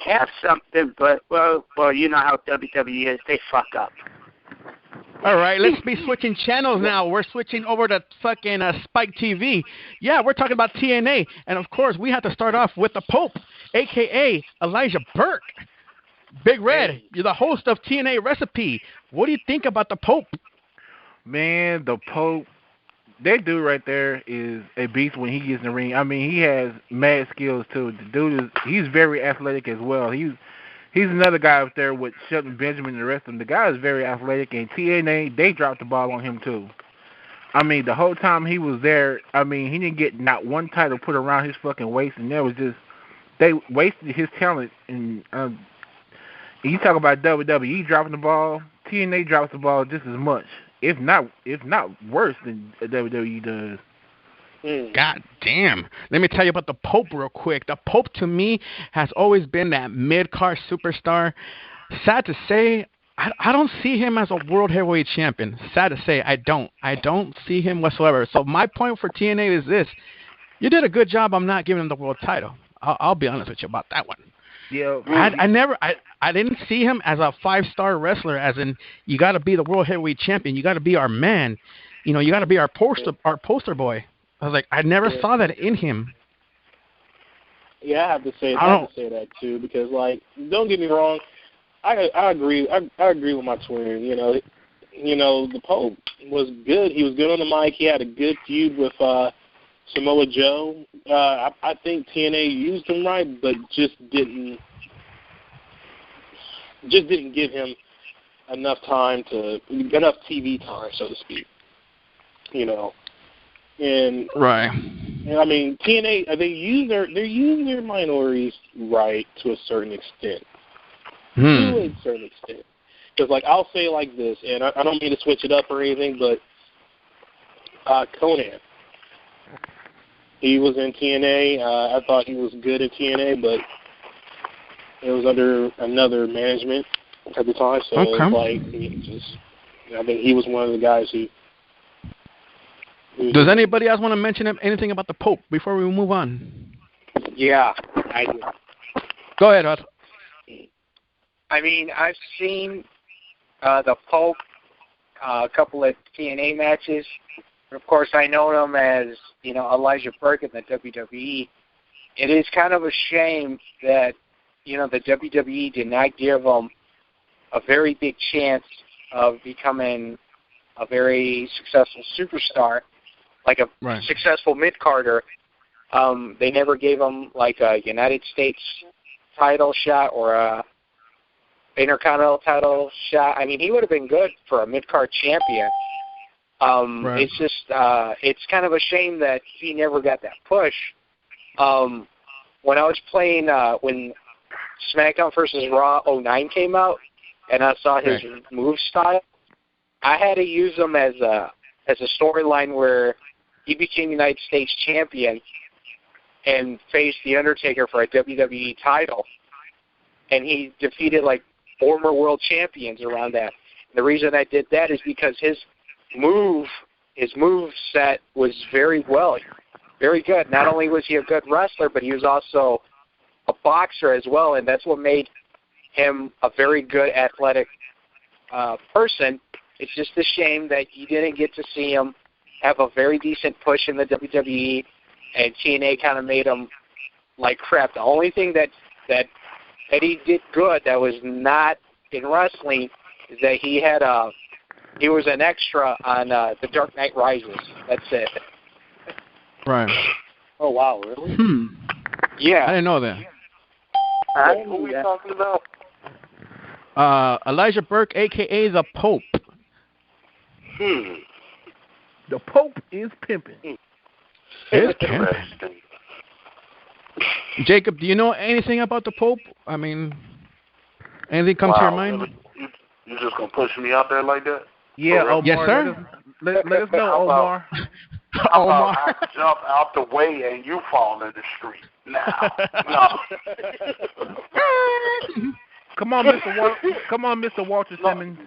have something, but well, you know how WWE is. They fuck up. All right, let's be switching channels now. We're switching over to fucking Spike TV. Yeah, we're talking about TNA. And, of course, we have to start off with the Pope, a.k.a. Elijah Burke. Big Red, you're the host of TNA Recipe. What do you think about the Pope? Man, the Pope, that dude right there is a beast when he gets in the ring. I mean, he has mad skills, too. The dude he's very athletic as well. He's another guy up there with Shelton Benjamin and the rest of them. The guy is very athletic, and TNA, they dropped the ball on him, too. I mean, the whole time he was there, I mean, he didn't get not one title put around his fucking waist, and that was just, they wasted his talent. And you talk about WWE dropping the ball, TNA drops the ball just as much, if not worse than WWE does. God damn. Let me tell you about the Pope real quick. The Pope, to me, has always been that mid-card superstar. Sad to say, I don't see him as a world heavyweight champion. Sad to say, I don't. I don't see him whatsoever. So my point for TNA is this. You did a good job on not giving him the world title. I'll be honest with you about that one. Yeah. I didn't see him as a 5-star wrestler, as in you got to be the world heavyweight champion. You got to be our man. You know, you got to be our poster boy. I was like, I never saw that in him. Yeah, I have to say that too, because like, don't get me wrong, I agree. I agree with my twin. You know, the Pope was good. He was good on the mic. He had a good feud with Samoa Joe. I think TNA used him right, but just didn't give him enough TV time, so to speak. You know. And right. I mean, TNA, they're using their minorities right to a certain extent. To a certain extent. Because, like, I'll say it like this, and I don't mean to switch it up or anything, but Conan, he was in TNA. I thought he was good at TNA, but it was under another management at the time. So, like, I think he was one of the guys who. Does anybody else want to mention anything about the Pope before we move on? Yeah, I do. Go ahead, Rod. I mean, I've seen the Pope a couple of TNA matches. Of course, I know him as, you know, Elijah Burke in the WWE. It is kind of a shame that, you know, the WWE did not give him a very big chance of becoming a very successful superstar, like a successful mid-carder. They never gave him like a United States title shot or a Intercontinental title shot. I mean, he would have been good for a mid-card champion. It's just, it's kind of a shame that he never got that push. When I was playing, when SmackDown vs. Raw 09 came out, and I saw his move style, I had to use him as a storyline where he became United States champion and faced The Undertaker for a WWE title. And he defeated, like, former world champions around that. And the reason I did that is because his move set was very good. Not only was he a good wrestler, but he was also a boxer as well, and that's what made him a very good athletic person. It's just a shame that you didn't get to see him have a very decent push in the WWE, and TNA kind of made him like crap. The only thing that he did good that was not in wrestling is that he was an extra on The Dark Knight Rises. That's it. Right. Oh, wow, really? Yeah. I didn't know that. Who are we talking about? Elijah Burke, a.k.a. the Pope. The Pope is pimping. Is pimping. Jacob, do you know anything about the Pope? I mean, anything come to your mind? You just gonna push me out there like that? Yeah, Omar. Yes, sir. Let us know, Omar. Omar. I jump out the way and you fall in the street. No. Come on, Mr. Walter Simmons.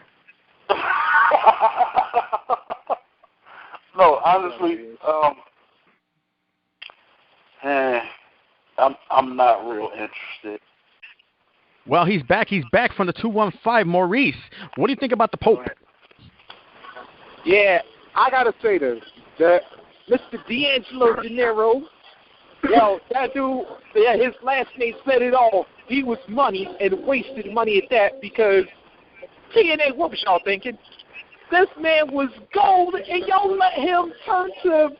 No, honestly, I'm not real interested. Well, he's back. He's back from the 215, Maurice. What do you think about the Pope? Yeah, I gotta say this. That Mr. D'Angelo De Niro, yo, that dude, yeah, his last name said it all. He was money and wasted money at that because TNA, what was y'all thinking? This man was gold, and y'all let him turn to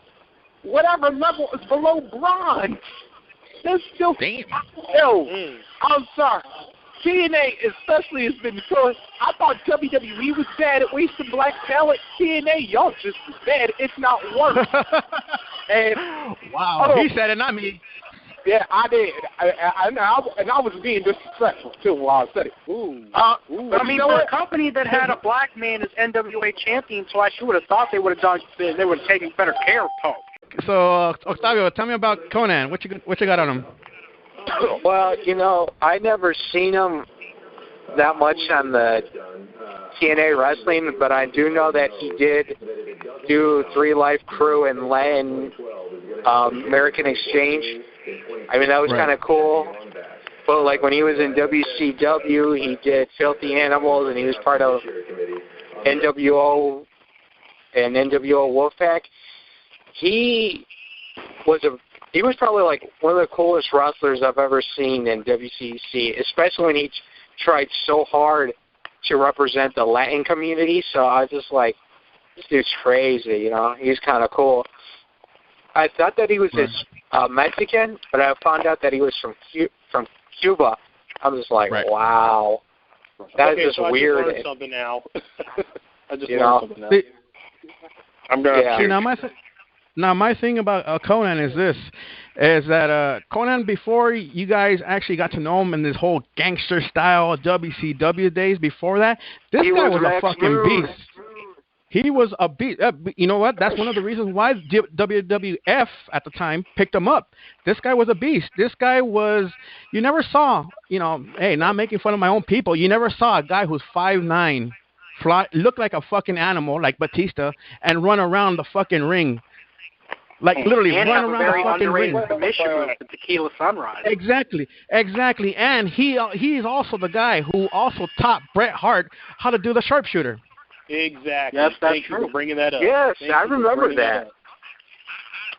whatever level is below bronze. That's still, yo, I'm sorry. TNA especially has been good. I thought WWE was bad at wasting black talent. TNA, y'all just as bad, if not worse. And wow, he said it, not me. Yeah, I did. And I was being disrespectful too while I said it. I mean, for a company that had a black man as NWA champion, so I sure would have thought they would have taken better care of Paul. So, Octavio, tell me about Conan. What you got on him? Well, you know, I never seen him that much on the TNA wrestling, but I do know that he did do 3 Life Crew and American Exchange. I mean, that was kind of cool. But, like, when he was in WCW, he did Filthy Animals, and he was part of NWO and NWO Wolfpack. He was probably, like, one of the coolest wrestlers I've ever seen in WCC, especially when he tried so hard to represent the Latin community. So I was just like, this dude's crazy, you know. He's kind of cool. I thought that he was Mexican, but I found out that he was from Cuba. I'm just like, wow. That's just so weird. I just learned something now. I just You learned know? something now. I'm going to... See, now my thing about Conan is this, is that Conan, before you guys actually got to know him in this whole gangster style WCW days, before that, this guy was a fucking beast. He was a beast. You know what? That's one of the reasons why WWF at the time picked him up. This guy was a beast. This guy was, you never saw, you know, hey, not making fun of my own people, you never saw a guy who's 5'9", look like a fucking animal, like Batista, and run around the fucking ring. Like, literally run around the fucking ring. Submission move, the Tequila Sunrise. Exactly. And he's also the guy who also taught Bret Hart how to do the sharpshooter. Exactly. Yes, that's Thank true. you for bringing that up. Yes, I you remember that.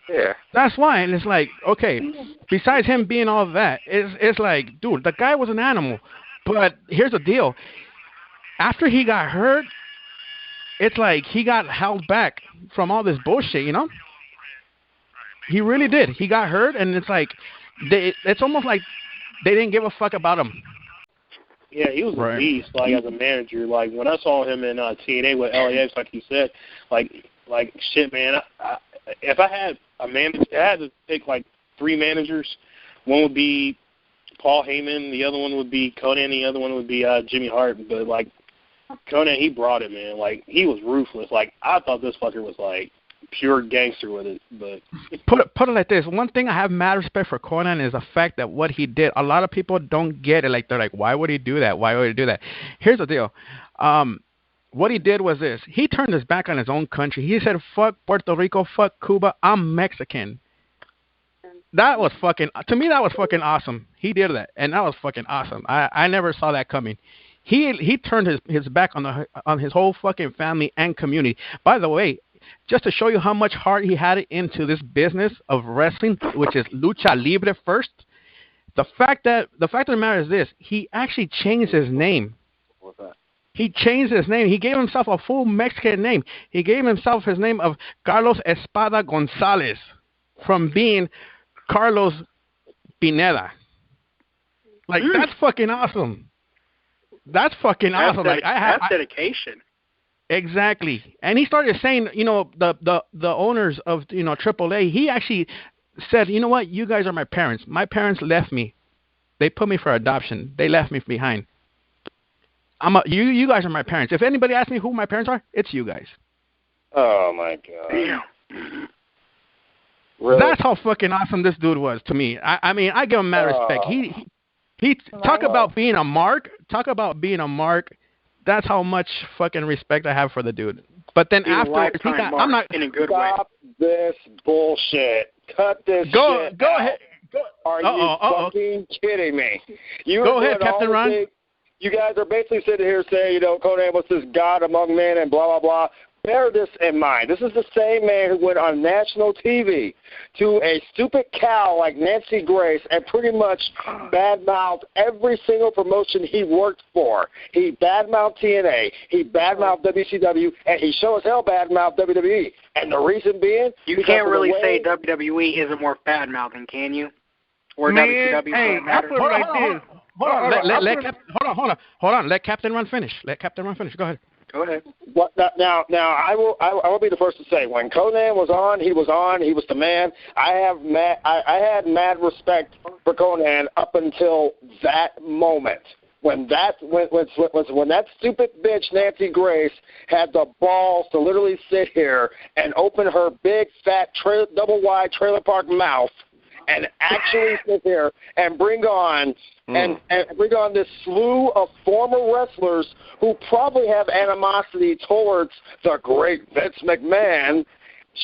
Yeah. That's why, and it's like, okay, besides him being all that, it's like, dude, the guy was an animal. But here's the deal. After he got hurt, it's like he got held back from all this bullshit, you know? He really did. He got hurt, and it's like, it's almost like they didn't give a fuck about him. Yeah, he was a beast, like, as a manager. Like, when I saw him in TNA with LAX, like you said, like shit, man, if I had a manager, I had to pick, like, 3 managers. One would be Paul Heyman, the other one would be Conan, the other one would be Jimmy Hart. But, like, Conan, he brought it, man. Like, he was ruthless. Like, I thought this fucker was, like, pure gangster with it, but put it like this. One thing I have mad respect for Conan is the fact that what he did. A lot of people don't get it. Like, they're like, why would he do that? Why would he do that? Here's the deal. What he did was this. He turned his back on his own country. He said, fuck Puerto Rico, fuck Cuba. I'm Mexican. That was fucking, to me, that was fucking awesome. He did that, and that was fucking awesome. I never saw that coming. He turned his back on his whole fucking family and community. By the way, just to show you how much heart he had into this business of wrestling, which is lucha libre first, the fact of the matter is this: he actually changed his name. What's that? He changed his name. He gave himself a full Mexican name. He gave himself his name of Carlos Espada Gonzalez, from being Carlos Pineda. Like, that's fucking awesome. That's fucking awesome. Like, that's dedication. Exactly. And he started saying, you know, the owners of, you know, AAA, he actually said, you know what, you guys are my parents. My parents left me. They put me for adoption. They left me behind. You guys are my parents. If anybody asks me who my parents are, it's you guys. Oh, my God. Really? That's how fucking awesome this dude was to me. I mean, I give him mad respect. He talk about being a mark. Talk about being a mark. That's how much fucking respect I have for the dude. But then after, I'm not in a good Stop this bullshit. Cut this shit Go out. ahead. Are you fucking kidding me? Go ahead, Captain Ron. You guys are basically sitting here saying, you know, Conan was this god among men and blah, blah, blah. bear this in mind. This is the same man who went on national TV to a stupid cow like Nancy Grace and pretty much badmouthed every single promotion he worked for. He badmouthed TNA, he badmouthed WCW, and he sure as hell badmouthed WWE. And the reason being, you can't really say WWE isn't worth badmouthing, can you? Or WCW? Hey, I put it like this. Hold on. Let Captain Run finish. Go ahead. Go ahead. Now, I will be the first to say, when Conan was on. He was the man. I had mad respect for Conan up until that moment. When that stupid bitch Nancy Grace had the balls to literally sit here and open her big fat double wide trailer park mouth and actually sit here and bring on this slew of former wrestlers who probably have animosity towards the great Vince McMahon.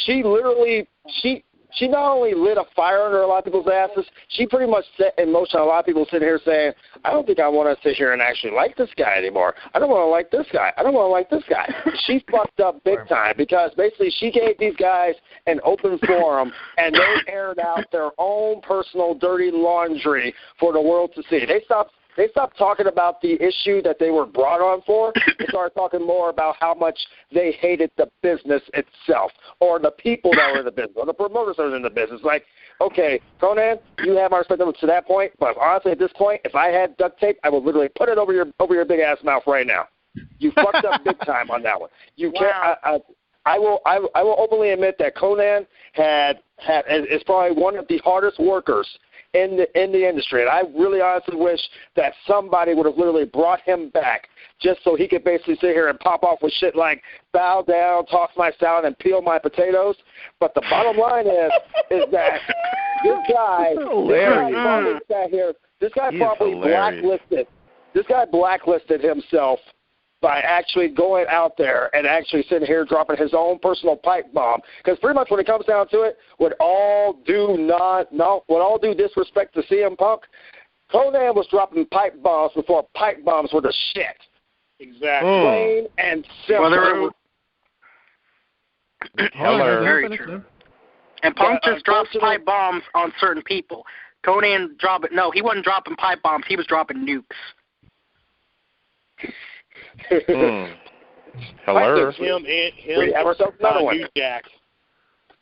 She not only lit a fire under a lot of people's asses, she pretty much set in motion a lot of people sitting here saying, I don't think I want to sit here and actually like this guy anymore. I don't want to like this guy. I don't want to like this guy. She fucked up big time because basically she gave these guys an open forum and they aired out their own personal dirty laundry for the world to see. They stopped talking about the issue that they were brought on for. They started talking more about how much they hated the business itself or the people that were in the business or the promoters that were in the business. Like, okay, Conan, you have my respect to that point, but honestly at this point, if I had duct tape, I would literally put it over your big ass mouth right now. You fucked up big time on that one. You can't. I will openly admit that Conan is probably one of the hardest workers in the industry, and I really honestly wish that somebody would have literally brought him back just so he could basically sit here and pop off with shit like bow down, toss my salad, and peel my potatoes. But the bottom line is that this guy probably sat here. This guy probably blacklisted himself by actually going out there and actually sitting here dropping his own personal pipe bomb. Because pretty much when it comes down to it, with all due disrespect to CM Punk, Conan was dropping pipe bombs before pipe bombs were the shit. Exactly. Plain and simple. Very true. And Punk just drops pipe bombs on certain people. Conan he wasn't dropping pipe bombs, he was dropping nukes. Hello.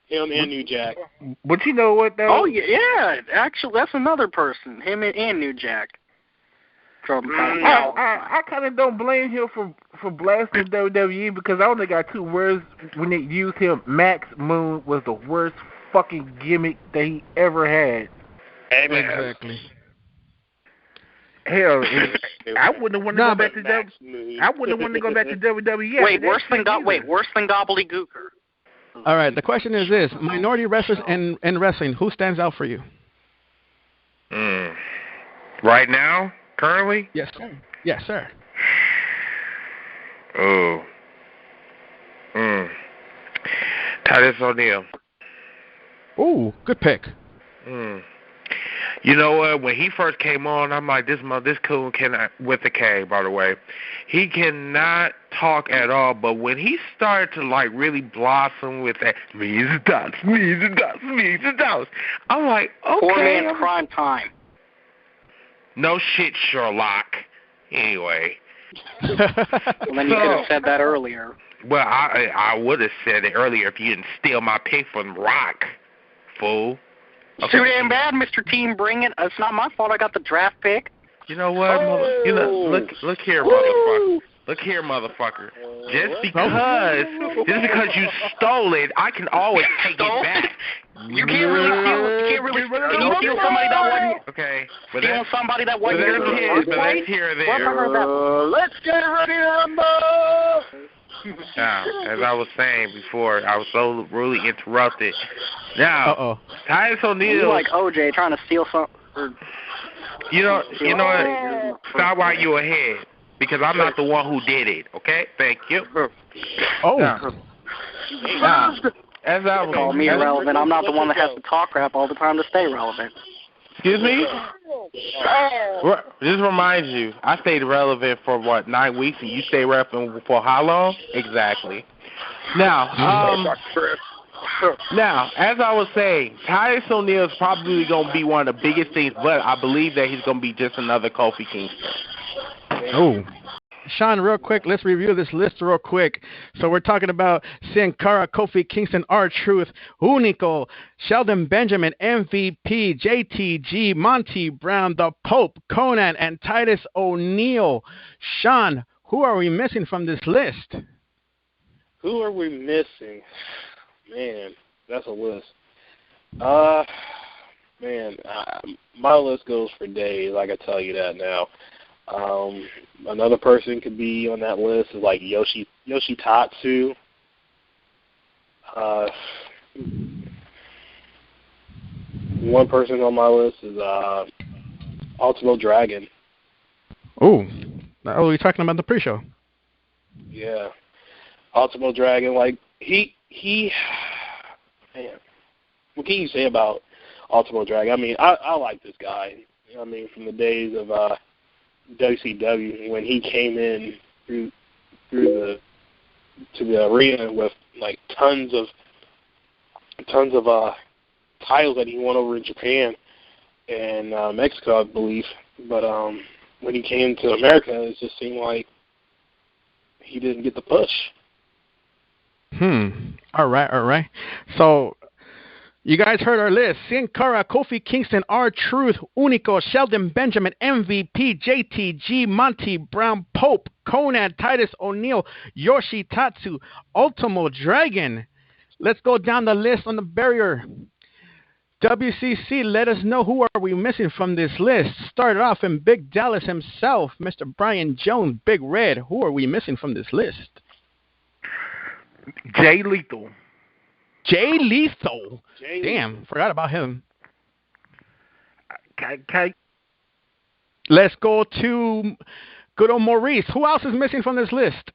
Him and New Jack. But you know what though? Oh yeah, actually that's another person. Him and New Jack. I kind of don't blame him for blasting WWE because I only got two words when they used him. Max Moon was the worst fucking gimmick that he ever had. Amen. Exactly. Hell, I wouldn't want to go back to WWE. I wouldn't want to go back to WWE. Wait, worse than Gobbledygooker. All right. The question is this: minority wrestlers in wrestling, who stands out for you? Right now, currently? Yes, sir. Yes, sir. Oh. Titus O'Neil. Ooh, good pick. You know what? When he first came on, I'm like, this coon cannot, with the K, by the way, he cannot talk at all. But when he started to like really blossom with that, me's and dots, I'm like, okay. Poor man's prime time. No shit, Sherlock. Anyway. Well, then you could have said that earlier. Well, I would have said it earlier if you didn't steal my pick from Rock, fool. Okay. Too damn bad, Mr. Team Bring It. It's not my fault I got the draft pick. You know what? Look here, motherfucker. Look here, motherfucker. Just because you stole it, I can always take it back. You can't really steal. Can you steal somebody that wasn't? Okay, but steal somebody that wasn't. But that's here or there. Let's get ready to rumble. Now, as I was saying before, I was so rudely interrupted. Now, Titus O'Neil. You like OJ trying to steal something. You know what? Stop while you're ahead, because I'm not the one who did it. Okay, thank you. As I was call me irrelevant. I'm not the one that has to talk crap all the time to stay relevant. Excuse me? This reminds you, I stayed relevant for, 9 weeks, and you stayed relevant for how long? Exactly. Now, as I was saying, Titus O'Neil is probably going to be one of the biggest things, but I believe that he's going to be just another Kofi Kingston. Oh. Sean, real quick, let's review this list real quick. So we're talking about Sin Cara, Kofi Kingston, R-Truth, Unico, Sheldon Benjamin, MVP, JTG, Monty Brown, The Pope, Conan, and Titus O'Neil. Sean, who are we missing from this list? Who are we missing? Man, that's a list. My list goes for days. I can tell you that now. Another person could be on that list is like Yoshitatsu. One person on my list is Ultimo Dragon. Oh, you're talking about the pre-show. Yeah, Ultimo Dragon. Like he. Man, what can you say about Ultimo Dragon? I mean, I like this guy. I mean, from the days of WCW when he came in to the arena with like tons of titles that he won over in Japan and Mexico, I believe. But when he came to America, it just seemed like he didn't get the push. All right. So you guys heard our list. Sin Cara, Kofi Kingston, R-Truth, Unico, Sheldon Benjamin, MVP, JTG, Monty Brown, Pope, Conan, Titus O'Neil, Yoshitatsu, Ultimo Dragon. Let's go down the list on the barrier. WCC, let us know who are we missing from this list. Started off in Big Dallas himself, Mr. Brian Jones, Big Red. Who are we missing from this list? Jay Lethal. Jay Lethal. Damn, forgot about him. Okay. Let's go to good old Maurice. Who else is missing from this list?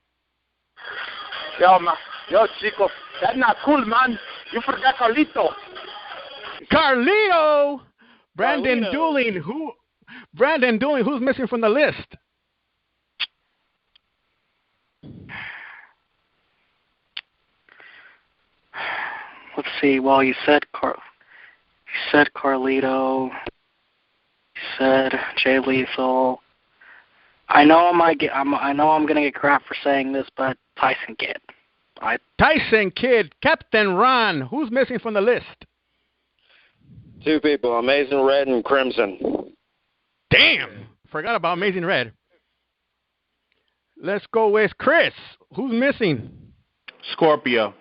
Yo, Chico, that's not cool, man. You forgot Carlito. Carlito. Brandon Dooling. Who's missing from the list? Let's see. Well, you said Carlito. You said Jay Lethal. I know I'm gonna get crap for saying this, but Tyson Kidd. Tyson Kidd, Captain Ron. Who's missing from the list? 2 people, Amazing Red and Crimson. Damn, forgot about Amazing Red. Let's go with Chris. Who's missing? Scorpio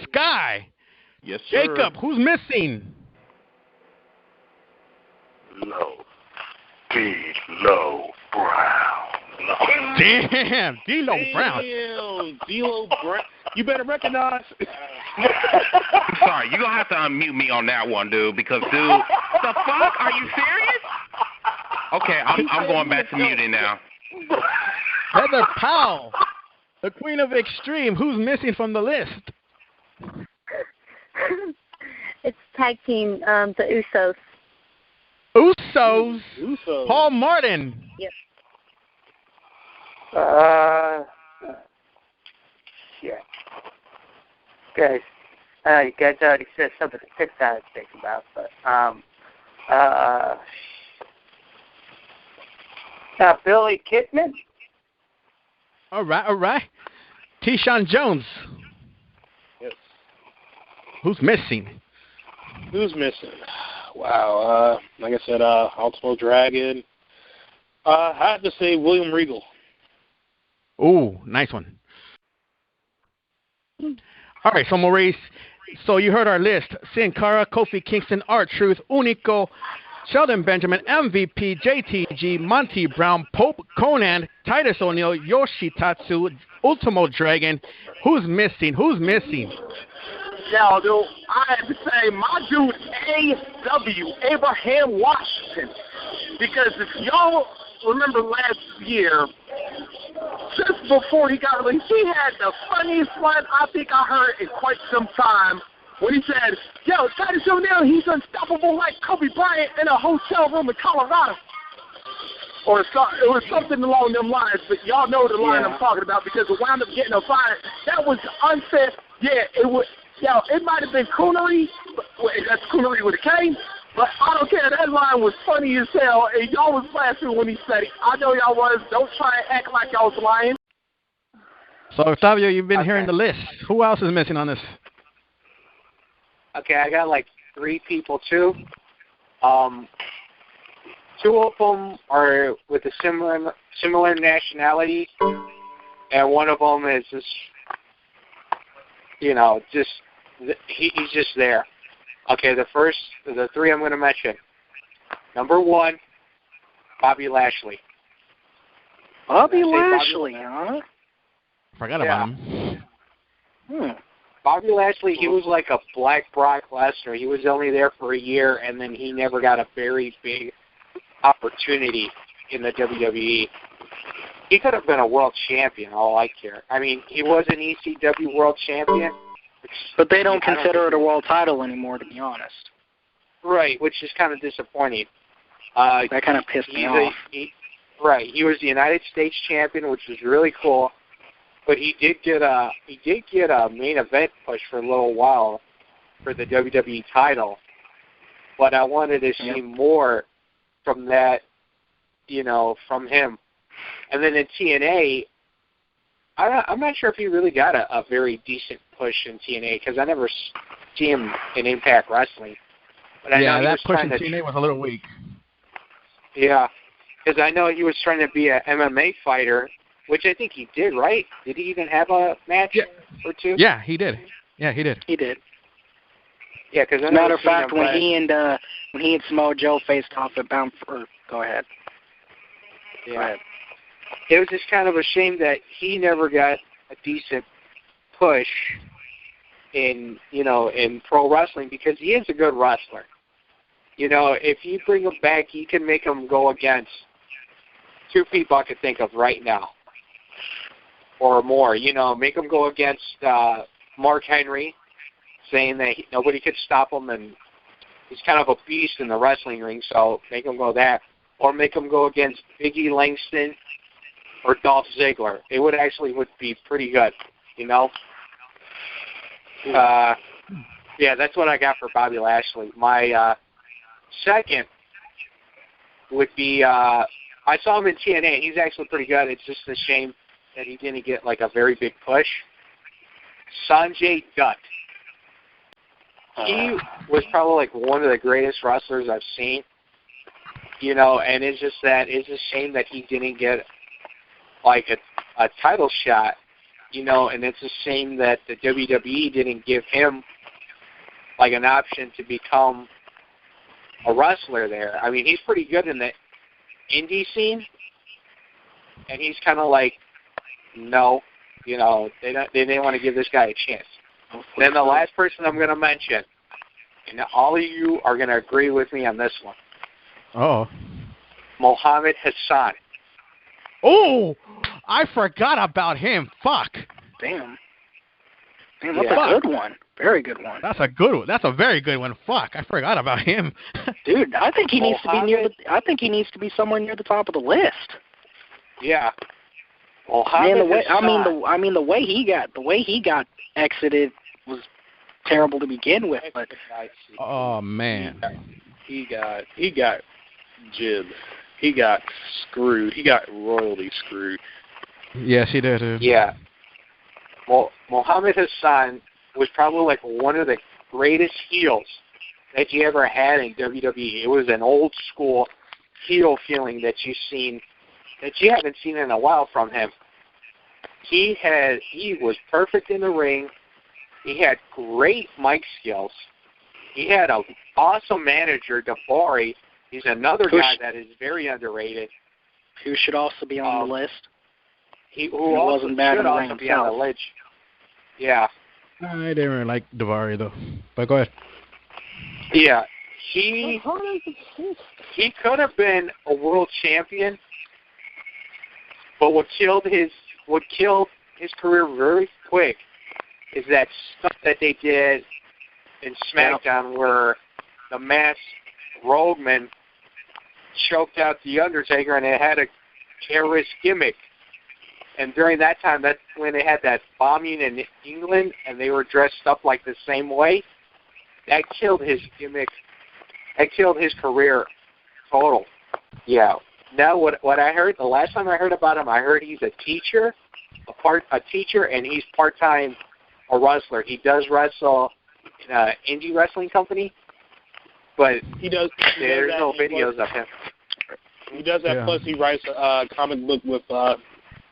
Sky. Yes, sir. Jacob, who's missing? D'Lo Brown. Damn, D'Lo Brown. D'Lo Brown. You better recognize. I'm sorry, you're going to have to unmute me on that one, dude, because, dude, the fuck? Are you serious? Okay, I'm going back to muting now. Heather Powell, the Queen of Extreme. Who's missing from the list? It's tag team, the Usos. Usos. Paul Martin. Yep. Shit. Guys, you guys already said something to pick that I think about, but Billy Kidman. All right. T-Shawn Jones. Yes. Who's missing? Wow. Like I said, Ultimo Dragon. I have to say William Regal. Ooh, nice one. All right, so Maurice, so you heard our list. Sin Cara, Kofi Kingston, R-Truth, Unico, Sheldon Benjamin, MVP, JTG, Monty Brown, Pope, Conan, Titus O'Neil, Yoshitatsu, Ultimo Dragon. Who's missing? Now, dude, I have to say, my dude, A.W., Abraham Washington. Because if y'all remember last year, just before he got released, he had the funniest line I think I heard in quite some time when he said, "Yo, Titus O'Neil, he's unstoppable like Kobe Bryant in a hotel room in Colorado." Or it was something along them lines, but y'all know the line I'm talking about because it wound up getting a fire. That was unfair. Yeah, it was. Yo, it might have been coonery, but that's coonery with a K, but I don't care. That line was funny as hell, and y'all was laughing when he said it. I know y'all was. Don't try and act like y'all was lying. So, Octavio, you've been hearing the list. Who else is missing on this? Okay, I got like 3 people, too. 2 of them are with a similar nationality, and one of them is just, he's just there. Okay, the 3 I'm going to mention. Number 1, Bobby Lashley. Bobby Lashley, huh? Forgot about him. Bobby Lashley, he was like a black Brock Lesnar. He was only there for a year, and then he never got a very big opportunity in the WWE. He could have been a world champion, all I care. I mean, he was an ECW world champion. But they don't consider it a world title anymore, to be honest. Right, which is kind of disappointing. That kind of pissed me off. He was the United States champion, which was really cool. But he did get a main event push for a little while for the WWE title. But I wanted to see more from that, from him. And then in TNA, I'm not sure if he really got a very decent push in TNA because I never see him in Impact Wrestling. But I know that push in TNA was a little weak. Yeah, because I know he was trying to be an MMA fighter, which I think he did, right? Did he even have a match or 2? Yeah, he did. Yeah, he did. He did. Yeah, because as a matter of fact, when he and Samoa Joe faced off at Bound for, go ahead. Yeah. Go ahead. It was just kind of a shame that he never got a decent push in pro wrestling because he is a good wrestler. If you bring him back, you can make him go against 2 people I could think of right now or more. Make him go against Mark Henry, saying that nobody could stop him, and he's kind of a beast in the wrestling ring, so make him go that. Or make him go against Big E Langston or Dolph Ziggler. It would be pretty good, that's what I got for Bobby Lashley. My second would be, I saw him in TNA, and he's actually pretty good. It's just a shame that he didn't get, like, a very big push. Sanjay Dutt. He was probably, like, one of the greatest wrestlers I've seen, and it's a shame that he didn't get, like, a title shot, and it's a shame that the WWE didn't give him, like, an option to become a wrestler there. I mean, he's pretty good in the indie scene, and he's kind of like, no, they didn't want to give this guy a chance. Then the last person I'm going to mention, and all of you are going to agree with me on this one. Oh. Mohammed Hassan. Oh, I forgot about him. Fuck. Damn, that's a good one. Very good one. That's a good one. That's a very good one. Fuck, I forgot about him. Dude, I think he needs to be I think he needs to be somewhere near the top of the list. Yeah. Man, the way he got exited was terrible to begin with. But oh man, he got jibbed. He got screwed. He got royally screwed. Yes, he did. Yeah. Well, Mohammed Hassan was probably like one of the greatest heels that you ever had in WWE. It was an old school heel feeling that you haven't seen in a while from him. He was perfect in the ring. He had great mic skills. He had an awesome manager, Daivari. He's another guy that is very underrated. Who should also be on the list. He wasn't bad in the ring himself. On the list. Yeah. I didn't really like Daivari though. But go ahead. Yeah. He could have been a world champion, but what killed his career very quick is that stuff that they did in SmackDown where the masked Roadman choked out the Undertaker, and it had a terrorist gimmick. And during that time, that's when they had that bombing in England, and they were dressed up like the same way. That killed his gimmick. That killed his career total. Yeah. Now, what I heard, the last time I heard about him, I heard he's a teacher, a teacher, and he's part-time a wrestler. He does wrestle in an indie wrestling company, but there's no videos of him. He does that, plus he writes a comic book with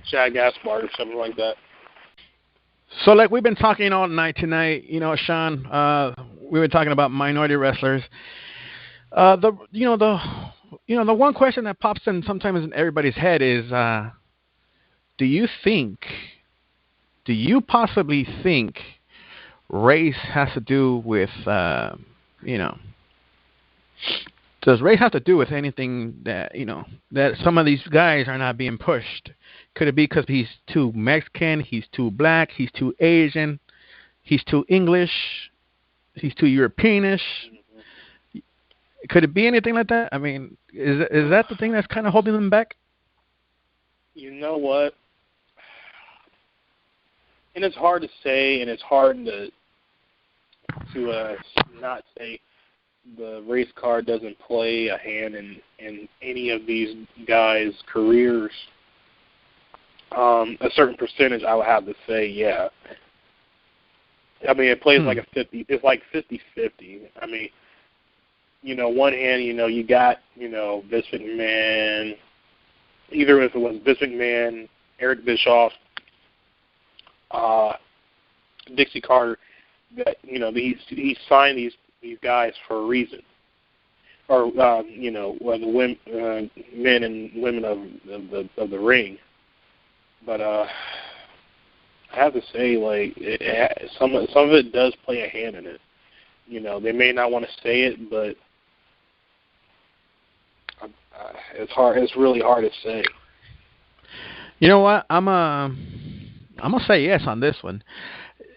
Chad Gaspard or something like that. So, like we've been talking all night tonight, Sean, we've been talking about minority wrestlers. The one question that pops in sometimes in everybody's head is, do you possibly think race has to do with, does race have to do with anything that, that some of these guys are not being pushed? Could it be because he's too Mexican, he's too black, he's too Asian, he's too English, he's too Europeanish? Could it be anything like that? I mean, is that the thing that's kind of holding them back? You know what? And it's hard to say, and it's hard to not say the race card doesn't play a hand in any of these guys' careers. A certain percentage, I would have to say, yeah. I mean, it plays like a 50. It's like 50-50. I mean, one hand, you got, Vince McMahon. Either if it was Vince McMahon, Eric Bischoff, Dixie Carter, that he signed these guys for a reason, or the men and women of the ring. But I have to say, like, some of it does play a hand in it. They may not want to say it, but it's hard. It's really hard to say. You know what? I'm gonna say yes on this one.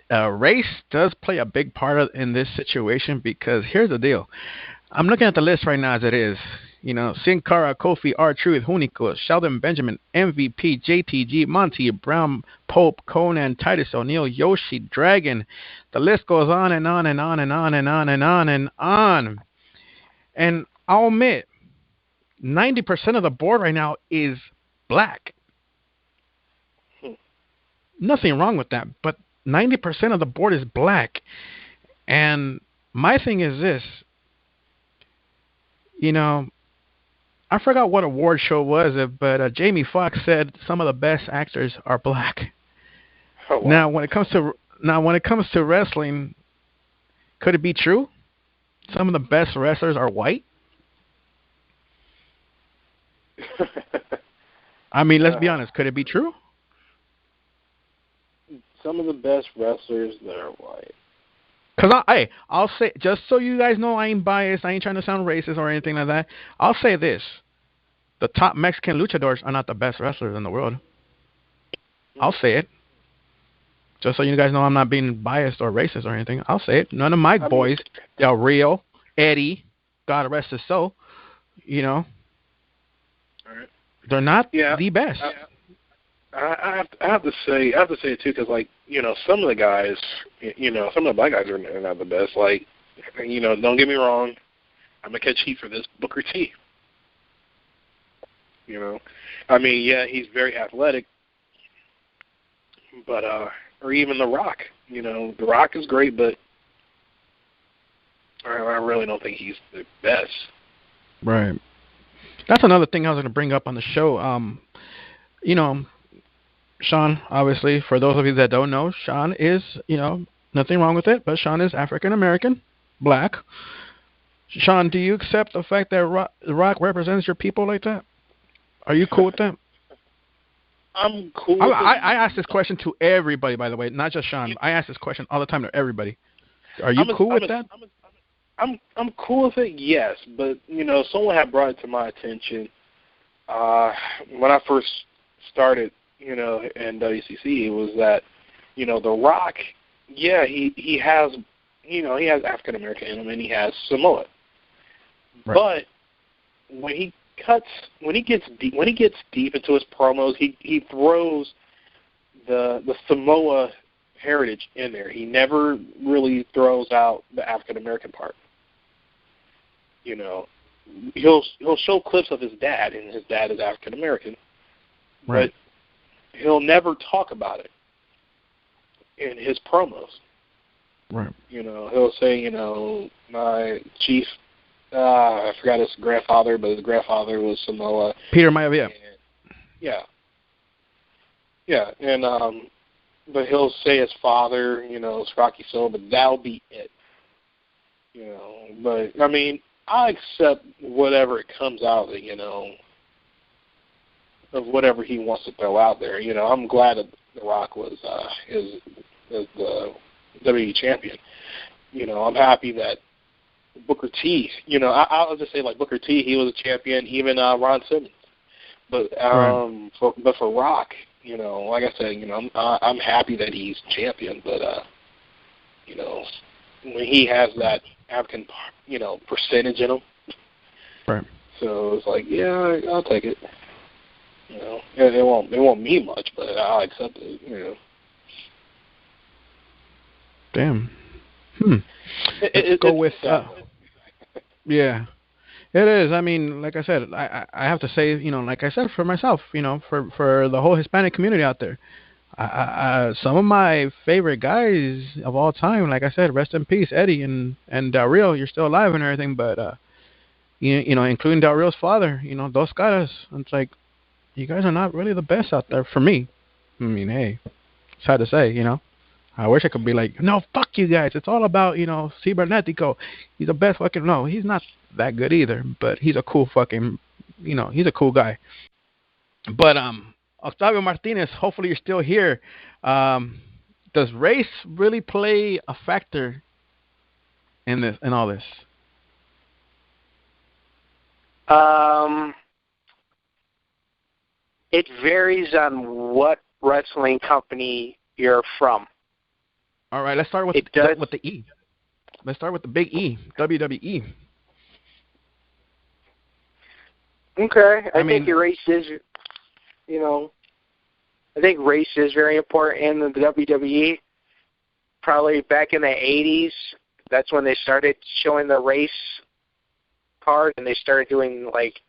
Race does play a big part in this situation because here's the deal. I'm looking at the list right now as it is. Sin Cara, Kofi, R-Truth, Hunico, Sheldon Benjamin, MVP, JTG, Monty, Brown, Pope, Conan, Titus O'Neil, Yoshi, Dragon. The list goes on and on and on and on and on and on and on. And I'll admit, 90% of the board right now is black. Nothing wrong with that, but 90% of the board is black. And my thing is this, I forgot what award show was it, but Jamie Foxx said some of the best actors are black. Oh, wow. Now, when it comes to wrestling, could it be true? Some of the best wrestlers are white? I mean, let's be honest. Could it be true? Some of the best wrestlers that are white. Because I'll say, just so you guys know, I ain't biased. I ain't trying to sound racist or anything like that. I'll say this. The top Mexican luchadors are not the best wrestlers in the world. I'll say it. Just so you guys know I'm not being biased or racist or anything. I'll say it. None of my boys, Del Rio, Eddie, God rest his soul, All right. They're not the best. I have to say it too, because some of the guys, some of the black guys are not the best. Like, don't get me wrong, I'm gonna catch heat for this. Booker T. I mean, yeah, he's very athletic, but or even The Rock. The Rock is great, but I really don't think he's the best. Right. That's another thing I was going to bring up on the show. Sean, obviously, for those of you that don't know, Sean is, nothing wrong with it, but Sean is African-American, black. Sean, do you accept the fact that Rock represents your people like that? Are you cool with that? I'm cool. I ask this question to everybody, by the way, not just Sean. I ask this question all the time to everybody. Are you cool with that? I'm cool with it, yes, but someone had brought it to my attention when I first started, in WCC. It was that The Rock, yeah, he has he has African American in him, and he has Samoa. Right. But when he gets deep into his promos, he throws the Samoa heritage in there. He never really throws out the African American part. He'll show clips of his dad, and his dad is African American, right. but he'll never talk about it in his promos. Right. He'll say, my chief, I forgot his grandfather, but his grandfather was Samoa. Peter Maivia. Yeah. Yeah, and but he'll say his father, it's Rocky Silva, but that'll be it. But I mean, I accept whatever it comes out of, of whatever he wants to throw out there. I'm glad that The Rock was is the WWE champion. I'm happy that Booker T, I'll just say like Booker T, he was a champion, even Ron Simmons. But for Rock, like I said, I'm happy that he's champion, but when he has that African, percentage in him, right. So it's like, yeah, I'll take it. It won't mean much, but I'll accept it. Damn. Let's go with. Yeah. It is. I mean, like I said, I have to say, like I said, for myself, for the whole Hispanic community out there, some of my favorite guys of all time, like I said, rest in peace, Eddie and Del Rio. You're still alive and everything, but including Del Rio's father, those guys. It's like, you guys are not really the best out there for me. I mean, hey, it's hard to say, I wish I could be like, no, fuck you guys. It's all about, Cibernetico. He's the best fucking. No, he's not that good either, but he's a cool fucking, he's a cool guy. But Octavio Martinez, hopefully you're still here. Does race really play a factor in all this? It varies on what wrestling company you're from. All right, let's start with the E. Let's start with the big E, WWE. Okay, I think your race is, I think race is very important in the WWE. Probably back in the 80s, that's when they started showing the race card, and they started doing, like,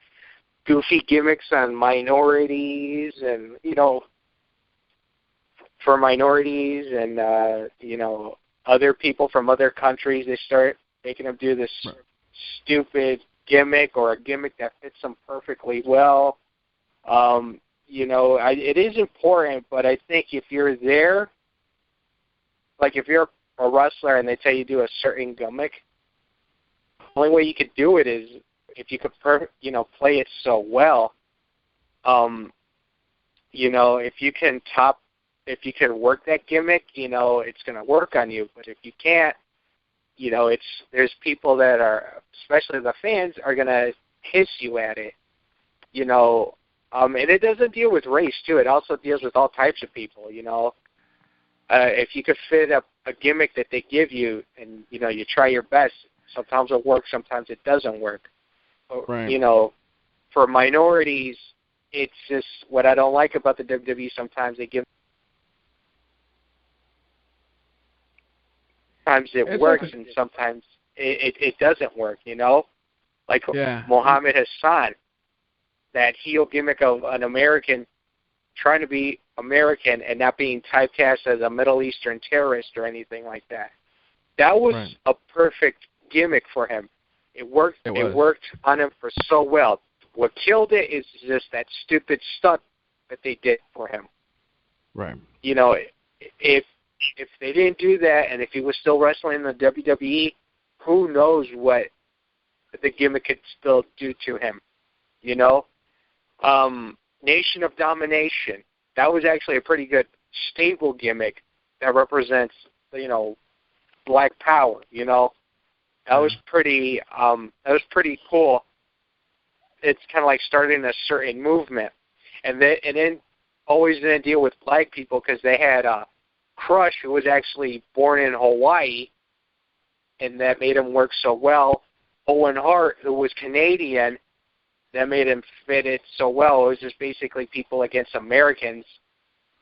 goofy gimmicks on minorities and, for minorities and, other people from other countries. They start making them do this stupid gimmick or a gimmick that fits them perfectly well. It is important, but I think if you're there, like if you're a wrestler and they tell you to do a certain gimmick, the only way you could do it is if you could, play it so well. If you can work that gimmick, it's going to work on you. But if you can't, there's people that are, especially the fans, are going to hiss you at it. And it doesn't deal with race too. It also deals with all types of people. If you could fit a gimmick that they give you, and you try your best, sometimes it works, sometimes it doesn't work. Right. For minorities, it's just what I don't like about the WWE. Sometimes they give. Sometimes it works, and sometimes it doesn't work. Like Mohammed Hassan, that heel gimmick of an American trying to be American and not being typecast as a Middle Eastern terrorist or anything like that. That was a perfect gimmick for him. It worked. It worked on him for so well. What killed it is just that stupid stunt that they did for him. Right. If they didn't do that, and if he was still wrestling in the WWE, who knows what the gimmick could still do to him. Nation of Domination, that was actually a pretty good stable gimmick that represents, Black Power. That was pretty cool. It's kind of like starting a certain movement, and then always didn't deal with black people because they had Crush, who was actually born in Hawaii, and that made him work so well. Owen Hart, who was Canadian, that made him fit it so well. It was just basically people against Americans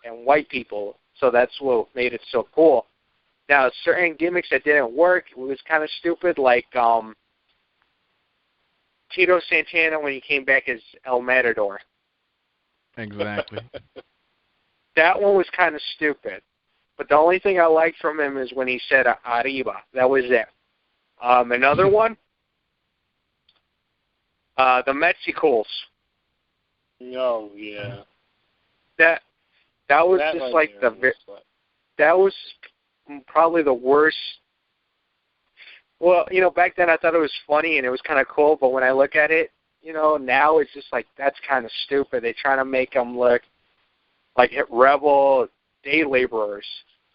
and white people. So that's what made it so cool. Now, certain gimmicks that didn't work, it was kind of stupid, like Tito Santana when he came back as El Matador. Exactly. That one was kind of stupid. But the only thing I liked from him is when he said Arriba. That was it. Another one, the Mexicals. Oh, yeah. That was that just like that was probably the worst. Well, back then I thought it was funny and it was kind of cool, but when I look at it, now it's just like, that's kind of stupid. They're trying to make them look like rebel day laborers,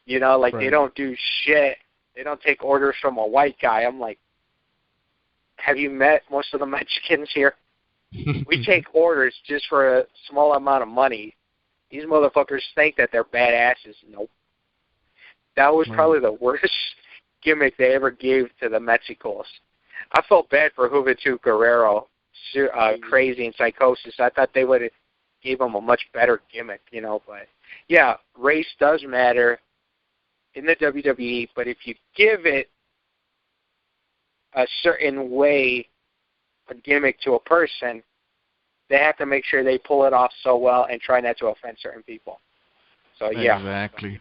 like right. They don't do shit. They don't take orders from a white guy. I'm like, have you met most of the Mexicans here? We take orders just for a small amount of money. These motherfuckers think that they're badasses. Nope. That was probably the worst gimmick they ever gave to the Mexicals. I felt bad for Juventud Guerrero, Crazy and Psychosis. I thought they would have gave him a much better gimmick, But, yeah, race does matter in the WWE, but if you give it a certain way, a gimmick to a person, they have to make sure they pull it off so well and try not to offend certain people. So, yeah. Exactly.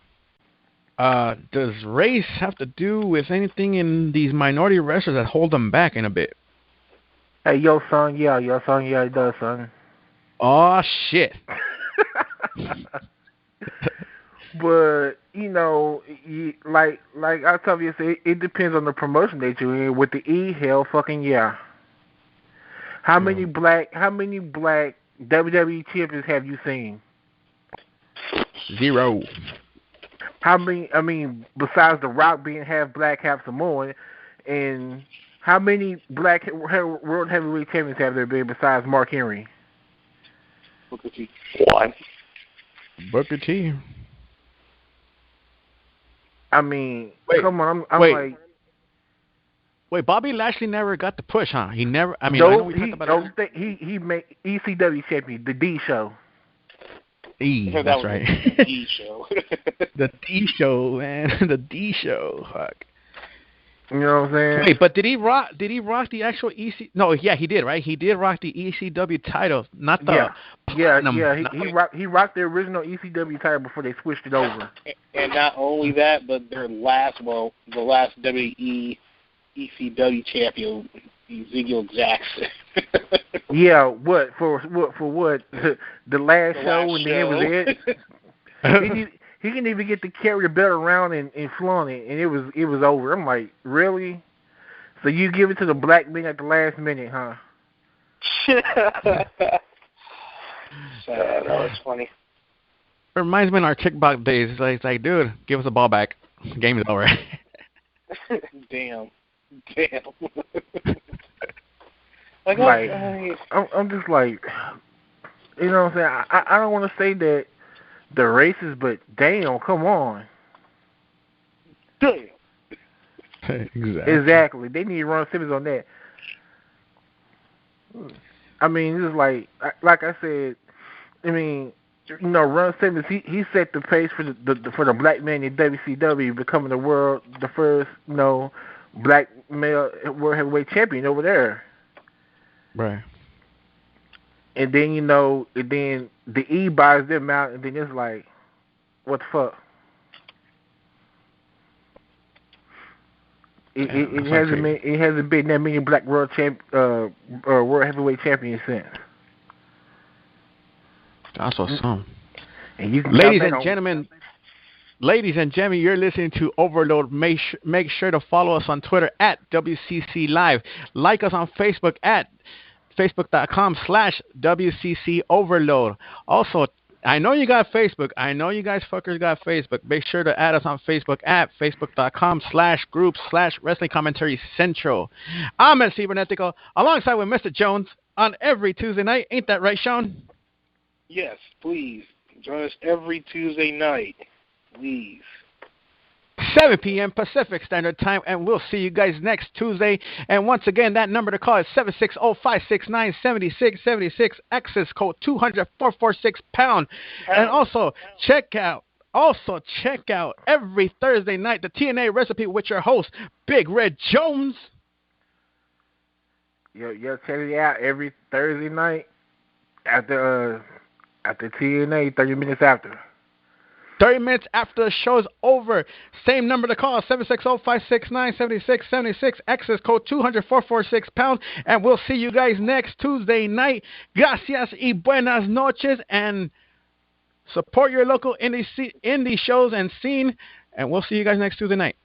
Does race have to do with anything in these minority wrestlers that hold them back in a bit? Hey, yeah, it does, son. Oh, shit. But, like I told you, it depends on the promotion that you're in. With the E, hell fucking yeah. How many black WWE champions have you seen? 0. How many, besides The Rock being half black, half Samoan, and how many black world heavyweight champions have there been besides Mark Henry? Booker T. One. Booker T. I mean, wait, come on, I'm wait. like... Wait, Bobby Lashley never got the push, huh? He never... I mean, no, I know we talked about it. He made ECW champion, the D show. That's right. The D show. The D show, man. The D show. Fuck. You know what I'm saying? Wait, but did he rock the actual EC? No, yeah, he did, right? He did rock the ECW title, not the platinum. Yeah. He rocked the original ECW title before they switched it over. And not only that, but the last WWE ECW champion, Ezekiel Jackson. Yeah, what for what? The last show and then was it? He didn't even get to carry the belt around and flaunt it, and it was over. I'm like, really? So you give it to the black men at the last minute, huh? That was funny. It reminds me of our kickbox days. It's like, dude, give us the ball back. Game is over. Damn. I'm just like, you know what I'm saying? I don't want to say that the racist, but damn, come on. Damn. Exactly. They need Ron Simmons on that. I mean, it's like I said. I mean, Ron Simmons. He set the pace for the black man in WCW, becoming the first black male world heavyweight champion over there. Right. And then then the E buys them out, and then it's like, what the fuck? It hasn't been that many black world heavyweight champions since. That's awesome. And you can ladies and gentlemen, you're listening to Overload. Make sure to follow us on Twitter at WCC Live. Like us on Facebook at Facebook.com/WCC Overload. Also, I know you got Facebook. I know you guys fuckers got Facebook. Make sure to add us on Facebook at Facebook.com/groups/Wrestling Commentary Central. I'm EL.CIBERNETICO alongside with Mr. Jones on every Tuesday night. Ain't that right, Sean? Yes, please. Join us every Tuesday night. Please. 7 p.m. Pacific Standard Time, and we'll see you guys next Tuesday. And once again, that number to call is 760-569-7676, access code 200-446-pound. And also check out every Thursday night the TNA recipe with your host, Big Red Jones. Yo, check it out every Thursday night after TNA, 30 minutes after. 30 minutes after the show's over. Same number to call, 760-569-7676, access code 200-446-pound. And we'll see you guys next Tuesday night. Gracias y buenas noches. And support your local indie shows and scene. And we'll see you guys next Tuesday night.